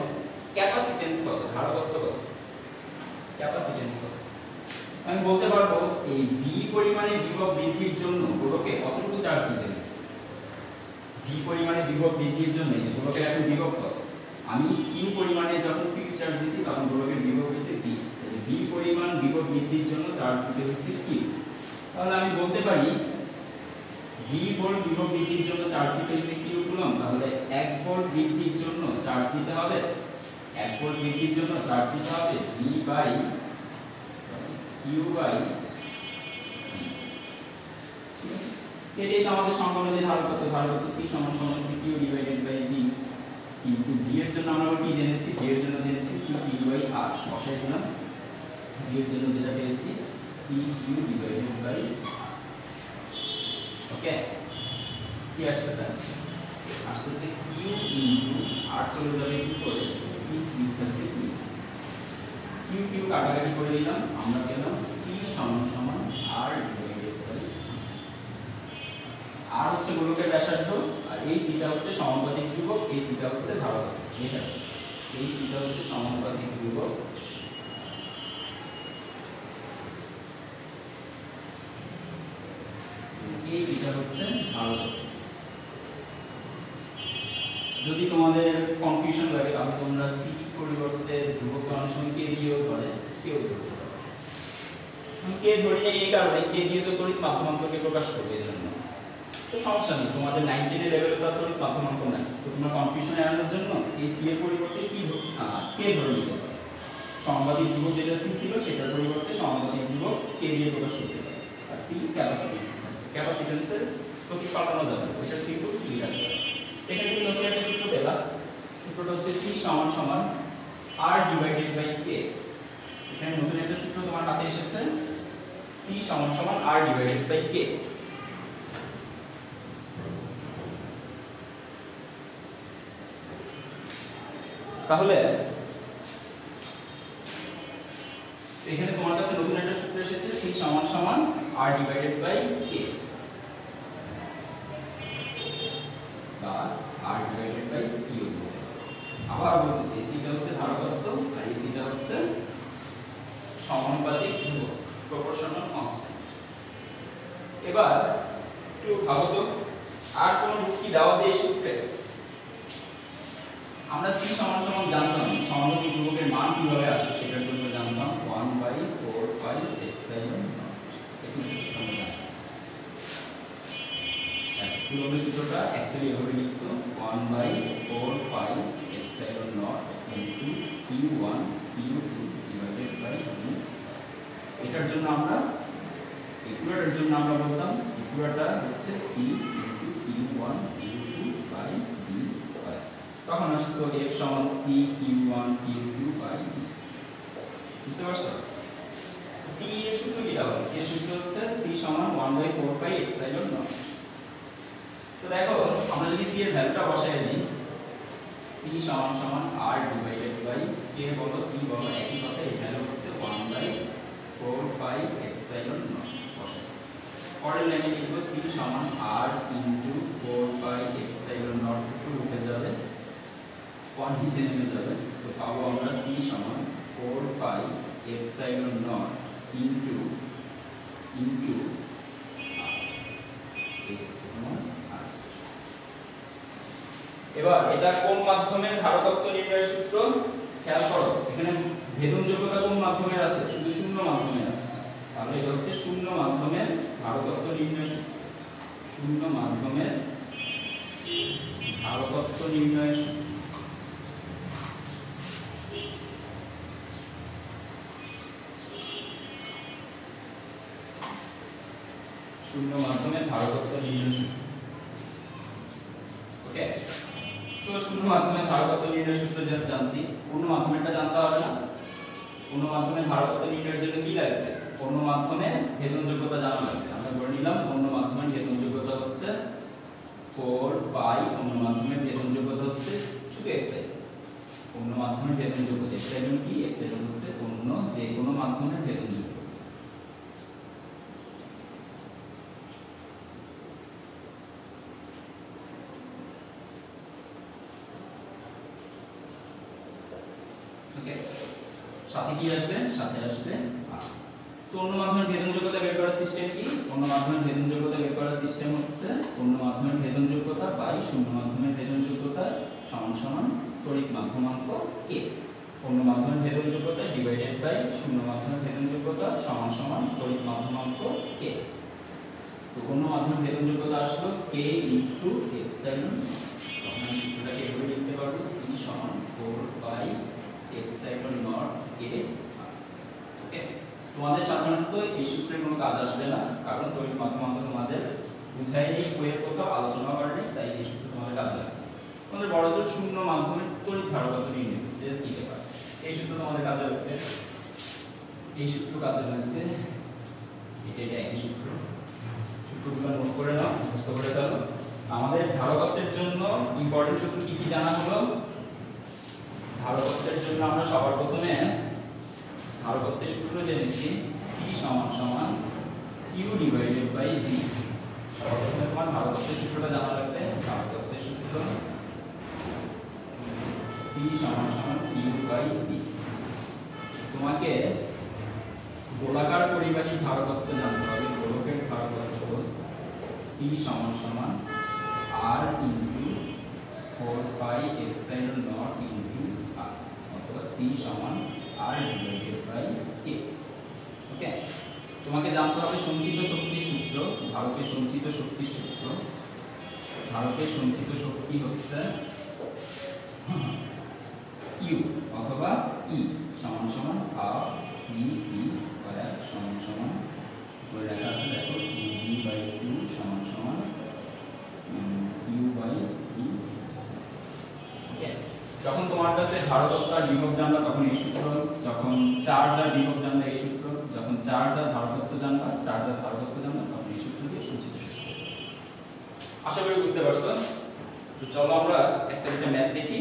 ক্যাপাসিট্যান্স কত, ধারকত্ব কত, ক্যাপাসিট্যান্স কত, আমি বলতে পারবো এই v পরিমাণে বিভব বৃদ্ধির জন্য গোলকে কতটুকু চার্জ দিতে হচ্ছে। v পরিমাণে বিভব বৃদ্ধির জন্য এই গোলকের এখন বিভব কত, আমি q পরিমাণে যখন ফিল্ড চার্জ দিছি তখন গোলকের বিভব হচ্ছে v। v পরিমাণ বিভব বৃদ্ধির জন্য চার্জ দিতে হচ্ছে q। তাহলে আমি বলতে পারি v ভোল্ট বিভব বৃদ্ধির জন্য চার্জ দিতে হচ্ছে q কুলম্ব, তাহলে 1 ভোল্ট বৃদ্ধির জন্য চার্জ দিতে হবে 1 ভোল্ট বৃদ্ধির জন্য চার্জ দিতে হবে v by q by v। এটাই তো আমাদের সম্পূর্ণ যে ধারকত্ব c সমান সমান হচ্ছে q ডিভাইডেড বাই v। কিন্তু v এর জন্য আমরা কি জেনেছি, v এর জন্য জেনেছি c q বাই r, বসাই দিলাম। v এর জন্য যেটা পেয়েছি c q divided by r। Okay, কি আসছে? আসছে q ইনটু r চলে যাবে কি করে c কিউ থাকবে নিচে, q q কাটাকাটি করে দিলাম, আমরা পেলাম c সমান সমান r divided by c। r হচ্ছে গোলকের ব্যাসার্ধ আর এই সিটা হচ্ছে সমানুপাতিক ধ্রুবক, এই সিটা হচ্ছে ধারকত্ব। এটা এই সিটা হচ্ছে সমানুপাতিক ধ্রুবক, এই সিটা হচ্ছে ধারকত্ব। যদি তোমাদের কনফিউশন লাগে তাহলে তোমরা c পরিবর্তে ধ্রুবক অনেক সময় k দিয়েও ধরে, কেউ ধরতে পারে। k ধরি না এই কারণে k দিয়ে তো তড়িৎ মাধ্যমাঙ্ককে প্রকাশ করবে, এজন্য তো সমস্যা নেই। তোমাদের 9 এর লেভেলে তো তড়িৎ মাধ্যমাঙ্ক নাই, তো তোমরা কনফিউশন এড়ানোর জন্য এই c এর পরিবর্তে কি k ধরে নিতে পারো। সমানুপাতিক ধ্রুবক যেটা c ছিল সেটার পরিবর্তে সমানুপাতিক ধ্রুবক k দিয়ে প্রকাশ করতে পারো। আর c ক্যাপাসিট্যান্স, ক্যাপাসিট্যান্সের প্রতি পাল্টানো যাবে, ওটা সিম্পল c রাখবে। এখানে তুমি নতুন একটা সূত্র পেলা, সূত্রটা হচ্ছে c সমান সমান r ডিভাইডেড বাই k। এখানে নতুন একটা সূত্র তোমার হাতে এসেছে, c সমান সমান r ডিভাইডেড বাই k। তাহলে এখানে তোমার কাছে নতুন একটা সূত্র এসেছে c সমান সমান r ডিভাইডেড বাই k বা r ডিভাইডেড বাই c। আবার বলতেছি c টা হচ্ছে ধারকত্ব আর এই c টা হচ্ছে সমানুপাতিক ধ্রুবক, প্রপোর্শনাল কনস্ট্যান্ট। এবার একটু ভাবো তো আর কোন রূপ কি দেওয়া যায় এই সূত্রে? আমরা c সমান সমান জানতাম সমানুপাতিক ধ্রুবকের মান কিভাবে আসে সেটার জন্য জানতাম 1/4 পাই এপসাইলন নট। কুলম্বের সূত্রটা অ্যাকচুয়ালি এভাবে লিখতো 1/4 pi epsilon not into q1 q2 divided by v। এটার জন্য আমরা ইকুয়েটরের জন্য আমরা বলতাম ইকুয়েটরটা হচ্ছে c into q1 q2 by v square. তখন আসতো f সমান c q1 q2 by v square. বুঝতে পারছো? সি এর সূত্র কি তাহলে? সি এর সূত্র হচ্ছে সি সমান 1/4 পাই এপসাইলন নট। তো দেখো আমরা যদি সি এর ভ্যালুটা বসাই দিই, সি সমান সমান r ডিভাইডেড বাই কে বলো সি বলো একই কথা, এর ভ্যালু হচ্ছে 1/4 পাই এপসাইলন নট বসাই। পরের লাইনে লিখব সি সমান r into 4 pi epsilon not, একটু উঠে যাবে 1 নিচে নেমে যাবে, তো পাবো আমরা সি সমান 4 পাই এপসাইলন নট ইনটু এবার এটা কোন মাধ্যমের ধারকত্ব নির্ণয়ের সূত্র? খেয়াল করো এখানে ভেদনযোগ্যতা কোন মাধ্যমের আছে? শুধু শূন্য মাধ্যমের আছে। তাহলে এটা হচ্ছে শূন্য মাধ্যমের ধারকত্ব নির্ণয়ের সূত্র। শূন্য মাধ্যমের ধারকত্ব নির্ণয়ের সূত্র। শূন্য মাধ্যমের ধারকত্ব নির্ণয়ের সূত্র। ওকে, তো শূন্য মাধ্যমের ধারকত্ব নির্ণয়ের সূত্র জানছি, পূর্ণ মাধ্যমেরটা জানতে হবে না? পূর্ণ মাধ্যমের ধারকত্ব নির্ণয়ের জন্য কি লাগবে? পূর্ণ মাধ্যমের ভেদনযোগ্যতা জানা লাগবে। আমরা বলে নিলাম পূর্ণ মাধ্যমের ভেদনযোগ্যতা হচ্ছে 4 পাই, পূর্ণ মাধ্যমের ভেদনযোগ্যতা হচ্ছে শুধু এপসাইলন। পূর্ণ মাধ্যমের ভেদনযোগ্যতা এপসাইলন কি? এপসাইলন হচ্ছে পূর্ণ যে কোনো মাধ্যমের ভেদনযোগ্যতা। ওকে, সাথে কি আসবে? সাথে আসবে তো অন্য মাধ্যমের ভেদনযোগ্যতা বের করার সিস্টেম কি? অন্য মাধ্যমের ভেদনযোগ্যতা বের করার সিস্টেম হচ্ছে অন্য মাধ্যমের ভেদনযোগ্যতা বাই শূন্য মাধ্যমের ভেদনযোগ্যতা সমান সমান তড়িৎ মাধ্যমাঙ্ক কে। অন্য মাধ্যমের ভেদনযোগ্যতা ডিভাইডেড বাই শূন্য মাধ্যমের ভেদনযোগ্যতা সমান সমান তড়িৎ মাধ্যমাঙ্ক কে। তো অন্য মাধ্যমের ভেদনযোগ্যতা আসলো কে ইনটু এপসাইলন। তখন সূত্রটাকে এভাবে লিখতে পারবো সি সমান 4 বাই এপসাইলন নট কে। ওকে, তোমাদের সাধারণত এই সূত্রের কোনো কাজ আসবে না, কারণ তড়িৎ মাধ্যমাঙ্ক তোমাদের বুঝাইনি, বইয়ের কোথাও আলোচনা করেনি, তাই এই সূত্র তোমাদের কাজে লাগবে। তোমাদের বড়জোর শূন্য মাধ্যমের তড়িৎ ধারকত্ব নির্ণয় করতে দিতে পারে, এই সূত্র তোমাদের কাজে লাগবে। এই সূত্র কাজে লাগবে, এটা একই সূত্র। সূত্রগুলো নোট করে নাও, মুখস্থ করে ফেলো। আমাদের ধারকত্বের জন্য ইম্পর্টেন্ট সূত্র কি কি জানা হলো? ধারকত্বের জন্য আমরা সবার প্রথমে ধারকত্বের সূত্র জেনেছি সি সমান সমান কিউ ডিভাইডেড বাই ভি। সবার প্রথমে তোমার ধারকত্বের সূত্রটা জানা লাগবে। ধারকত্বের সূত্র সি সমান সমান কিউ বাই ভি। তোমাকে গোলাকার পরিবাহী ধারকত্ব জানতে হবে। গোলকের ধারকত্ব সি সমান সমান r into 4 pi epsilon not into r, অথবা সি সমান আর ডিভাইডেড বাই কে। ওকে, তোমাকে জানতে হবে সঞ্চিত শক্তির সূত্র। ধারকের সঞ্চিত শক্তির সূত্র, ধারকের সঞ্চিত শক্তি হচ্ছে ইউ অথবা ই সমান সমান হাফ সি ভি স্কয়ার সমান সমান বলে লেখা আছে, দেখো ইউ বাই 2 সমান সমান ইউ বাই ভি। ওকে, যখন তোমার কাছে ধারকত্ব আর বিভব জানবা তখন এই সূত্র, যখন চার্জ আর বিভব জানবা এই সূত্র, যখন চার্জ আর ধারকত্ব জানবা, চার্জ আর ধারকত্ব জানবা তখন এই সূত্র দিয়ে সঞ্চিত সূত্র। আশা করি বুঝতে পারছো। তো চলো আমরা একটা একটা ম্যাথ দেখি।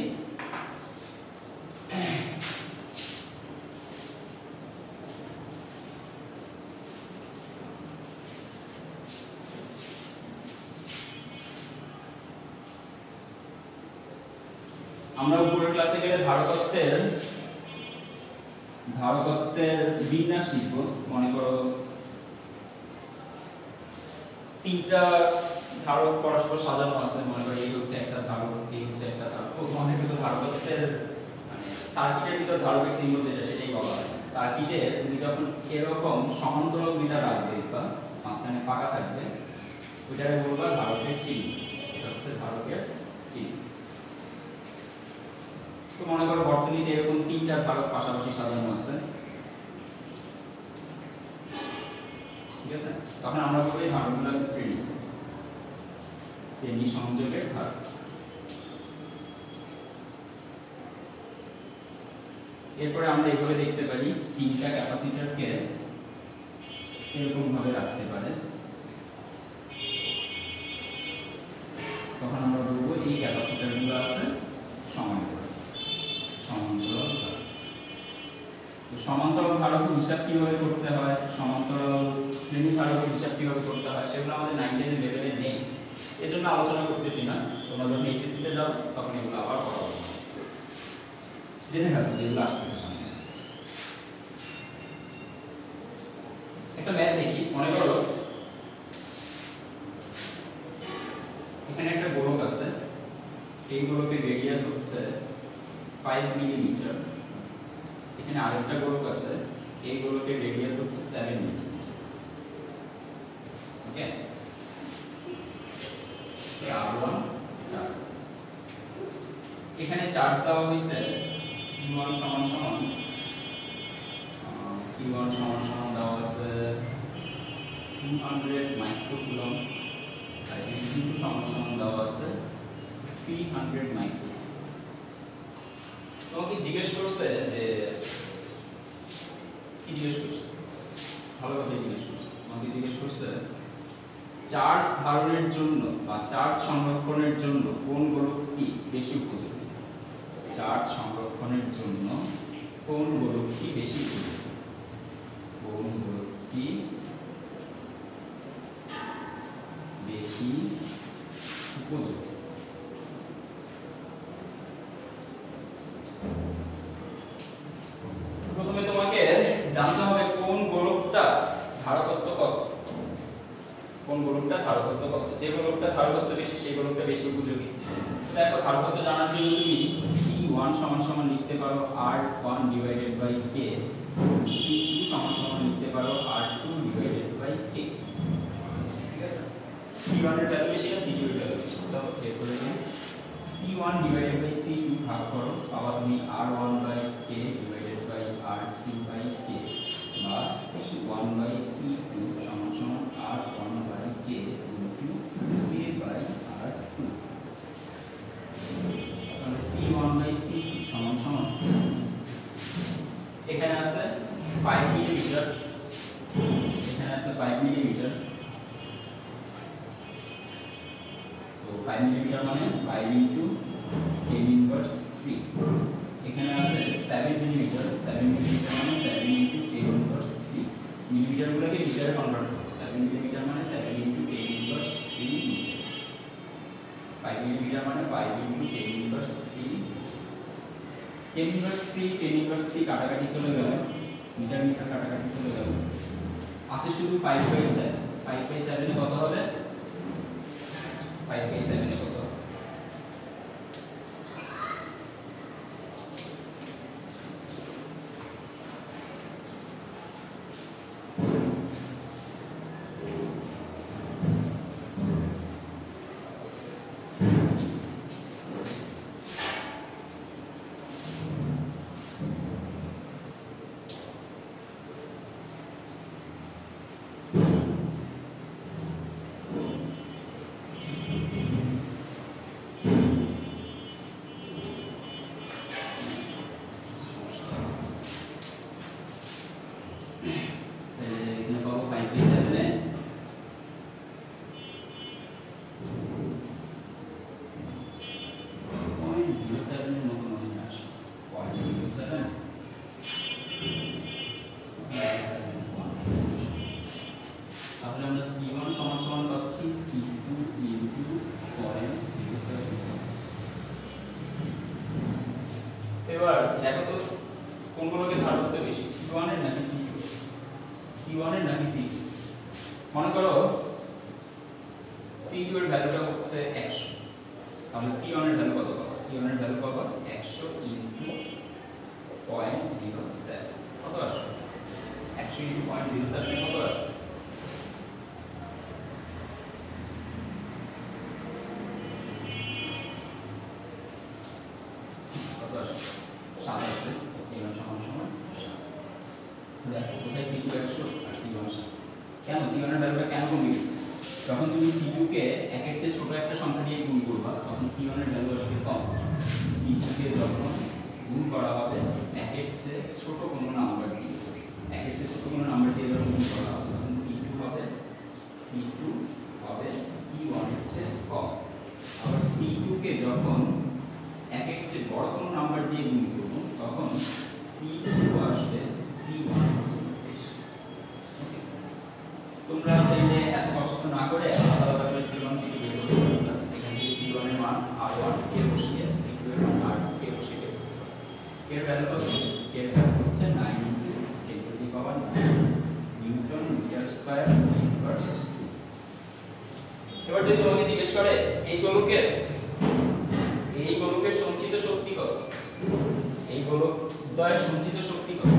আমরা উপরের ক্লাসে গেলে ধারকত্বের বিন্যাস শিখব। মনে করো তিনটা ধারক পরস্পর সাজানো আছে, মনে করো এই হচ্ছে একটা ধারক, এই হচ্ছে একটা ধারক। তোমাদের কিন্তু ধারকত্বের মানে সার্কিটের ভিতর ধারকের সিম্বল যেটা সেটাই বলা হয়। সার্কিটে তুমি যখন এরকম সমান্তরাল দুইটা রাখবে বা মাঝখানে ফাঁকা থাকবে, ওইটারে বলবা ধারকের চিহ্ন। এটা হচ্ছে ধারকের চিহ্ন। তো মনে করো বর্তনীতে এরকম তিনটা ধারক পাশাপাশি সাজানো আছে, ঠিক আছে? তখন আমরা বলি ধারকগুলো আছে শ্রেণী সংযোগের ধারক। এরপরে আমরা এইভাবে দেখতে পারি তিনটা ক্যাপাসিটরকে এরকম ভাবে রাখতে পারে, তখন আমরা বলবো এই ক্যাপাসিটরগুলো আছে সমান্তরাল। তো সমান্তরাল ধারকের হিসাব কিভাবে করতে হয়, সমান্তরাল শ্রেণী ধারকের হিসাব কিভাবে করতে হয়, সেগুলো আমাদের 9 10 লেভেলে নেই, এজন্য আলোচনা করতেছি না। তোমরা যখন এইচএসসি তে যাও তখন এগুলো আবার পড়া হবে, জেনে রাখো যেগুলো আসতেছে সামনে। একটা ম্যাথ দেখি। মনে করো এখানে একটা গোলক আছে, এই গোলকের রেডিয়াস হচ্ছে 5 মিলিমিটার। এখানে আরেকটা গোলক আছে, এই গোলকের রেডিয়াস হচ্ছে 7 মিলিমিটার। ওকে, R1 এখানে চার্জ দেওয়া হয়েছে Q1 সমান সমান দেওয়া আছে 200 মাইক্রোকুলম, আর এখানে Q2 সমান দেওয়া আছে 300 মাইক্রোকুলম। তোমাকে জিজ্ঞেস করছে যে কি জিজ্ঞেস করছে, ভালো কথা জিজ্ঞেস করছে, তোমাকে জিজ্ঞেস করছে চার্জ ধারণের জন্য বা চার্জ সংরক্ষণের জন্য কোন গোলকটি বেশি উপযোগী। চার্জ সংরক্ষণের জন্য কোন গোলকটি বেশি উপযোগী, কোন গোলকটি বেশি উপযোগী। প্রথমে তোমাকে জানতে হবে কোন গোলকটা ধারকত্ব কত, কোন গোলকটা ধারকত্ব কত। যে গোলকটা ধারকত্ব বেশি সেই গোলকটা বেশি উপযোগী। দেখো ধারকত্ব জানার জন্য তুমি C1 সমান সমান লিখতে পারো R1 divided by K, C2 সমান সমান লিখতে পারো R2 ডিভাইডেড বাই K। ঠিক আছে, C1 এর ভ্যালু বেশি না C2 এর ভ্যালু বেশি, চলো বের করে নিই। C1 ডিভাইডেড বাই C2 ভাগ করো, পাবা তুমি R1 by K divided by R2 by K, বা C1 বাই C2 সমান সমান R1 by K into K by R2। তাহলে C1 বাই C2 সমান সমান এখানে আছে 5 মিলিমিটার, এখানে আছে 5 মিলিমিটার। তো 5 মিলিমিটার মানে 5 ইনটু 10 ইনভার্স 3। এখানে আছে 7 মিলিমিটার, 7 মিলিমিটার মানে 7 ইনটু 10 ইনভার্স 3। মিলিমিটারগুলোকে মিটারে কনভার্ট করো, 7 মিলিমিটার মানে 7 ইনটু 10 ইনভার্স 3 মিটার। 5 মিলিমিটার মানে 5 ইনটু 10 ইনভার্স 3। 10 ইনভার্স 3 10 ইনভার্স 3 কাটাকাটি চলে গেল, মিটার মিটার কাটাকাটি চলে গেল, আছে শুধু 5/7। 5/7 এ কত হবে, 5/7 এ কত হবে? তাহলে আমরা C1 সমান সমান পাচ্ছি C2 ইনটু 0.07। এবার দেখো তো কোনগুলোকে ধার করতে বেশি, C1 এর নাকি C2, C1 এর নাকি C2। মনে করো C2 এর ভ্যালুটা হচ্ছে 100, তাহলে C1 এর ভ্যালু কত পাবো, C1 এর ভ্যালু পাবো 100 ইনটু 0.07। কত আসবে 100 ইনটু 0.07 এ কত আসবে? কত আসবে? 7 আসবে। C1 সমান সমান 7। দেখো কোথায় C2 100 আর C1 7। কেন C1 এর ভ্যালুটা কেন কমে গেছে? যখন তুমি C2 কে 1 এর চেয়ে ছোট একটা সংখ্যা দিয়ে গুণ করবা তখন C1 এর ভ্যালু আসবে কম। C2 কে যখন গুণ করা হবে একের চেয়ে ছোট কোনো নাম্বার দিয়ে, একের চেয়ে ছোট কোনো নাম্বার দিয়ে এবার গুণ করা হবে, তখন C2 হবে C1 এর চেয়ে কম। আবার C2 কে যখন একের চেয়ে বড় কোনো নাম্বার দিয়ে গুণ করব তখন C2 আসবে C1 এর চেয়ে বেশি। ওকে, তোমরা চাইলে এত কষ্ট না করে আলাদা আলাদা করে C1 C2 বের করতে পারো। এখান থেকে C1 এর মান R1 কে বসিয়ে C2 এর মান R2 কে বসিয়ে এর ভ্যালু কত? এর ভ্যালু হচ্ছে 9 × 10⁻9 নিউটন মিটার স্কয়ার ইনভার্স। এবার যদি তোমাকে জিজ্ঞেস করে এই গোলকের সঞ্চিত শক্তি কত, এই গোলকদ্বয়ের সঞ্চিত শক্তি কত,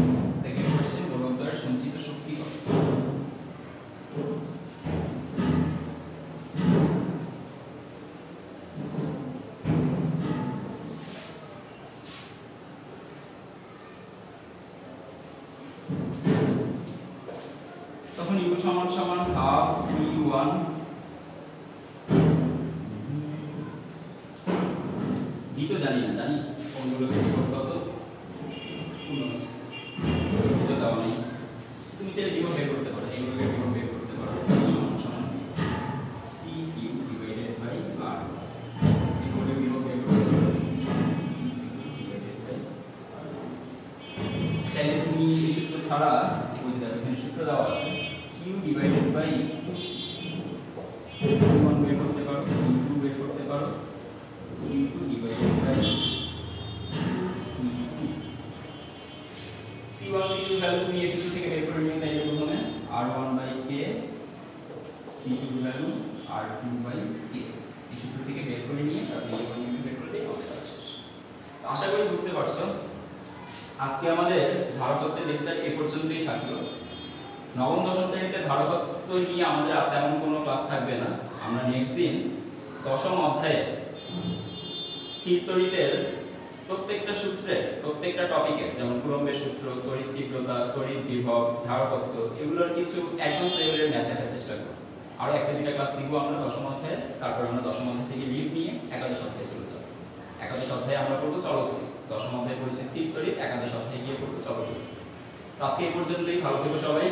সেকেন্ড কোশ্চেন, গোলকদ্বয়ের সঞ্চিত শক্তি কত? তখন U সমান সমান হাফ C1 ডি তো জানি না, জানি কোনগুলো বিভব কত 19 তো দাও নেই, তুমি চাইলে বিভব বের করতে পারো, এগুলোকে বিভব বের করতে পারো। সমান সমান C3 ডিভাইডেড বাই R, এগুলোকে বিভব বের করতে পারো সমান C3 ডিভাইডেড বাই R। তাহলে তুমি এই সূত্র ছাড়া বুঝে যাবে, এখানে সূত্র দেওয়া আছে Q divided by 2C, Q1 বের করতে পারো, Q2 বের করতে পারো, Q2 divided by C2। C1 C2 value তুমি এই সূত্র থেকে বের করে নিয়ে তাইলে প্রথমে R1 by K, C2 value R2 by K এই সূত্র থেকে বের করে নিয়ে তারপর এই নিয়মে বের করে দিই আমাদের কাজ শেষ। আশা করি বুঝতে পারছো। আজকে আমাদের ধারকত্বের লেকচার এই পর্যন্তই থাকলো। নবম দশম শ্রেণীতে ধারকত্ব নিয়ে আমাদের আর তেমন কোনো ক্লাস থাকবে না। আমরা নেক্সট দিন দশম অধ্যায়ে স্থির তড়িতের প্রত্যেকটা সূত্রে, প্রত্যেকটা টপিকে, যেমন কুলম্বের সূত্র, তড়িৎ তীব্রতা, তড়িৎ বিভব, ধারকত্ব, এগুলোর কিছু অ্যাডভান্স লেভেলের ম্যাথ দেখার চেষ্টা করব। আরো একটা দুইটা ক্লাস নিব আমরা দশম অধ্যায়ে, তারপর আমরা দশম অধ্যায় থেকে লিভ নিয়ে একাদশ অধ্যায়ে চলে যাব। একাদশ অধ্যায়ে আমরা করব চলতড়িৎ, দশম অধ্যায়ে পড়েছি স্থির তড়িৎ, একাদশ অধ্যায়ে গিয়ে করব চলতড়িৎ। তো আজকে এই পর্যন্তই, ভালো থেকো সবাই।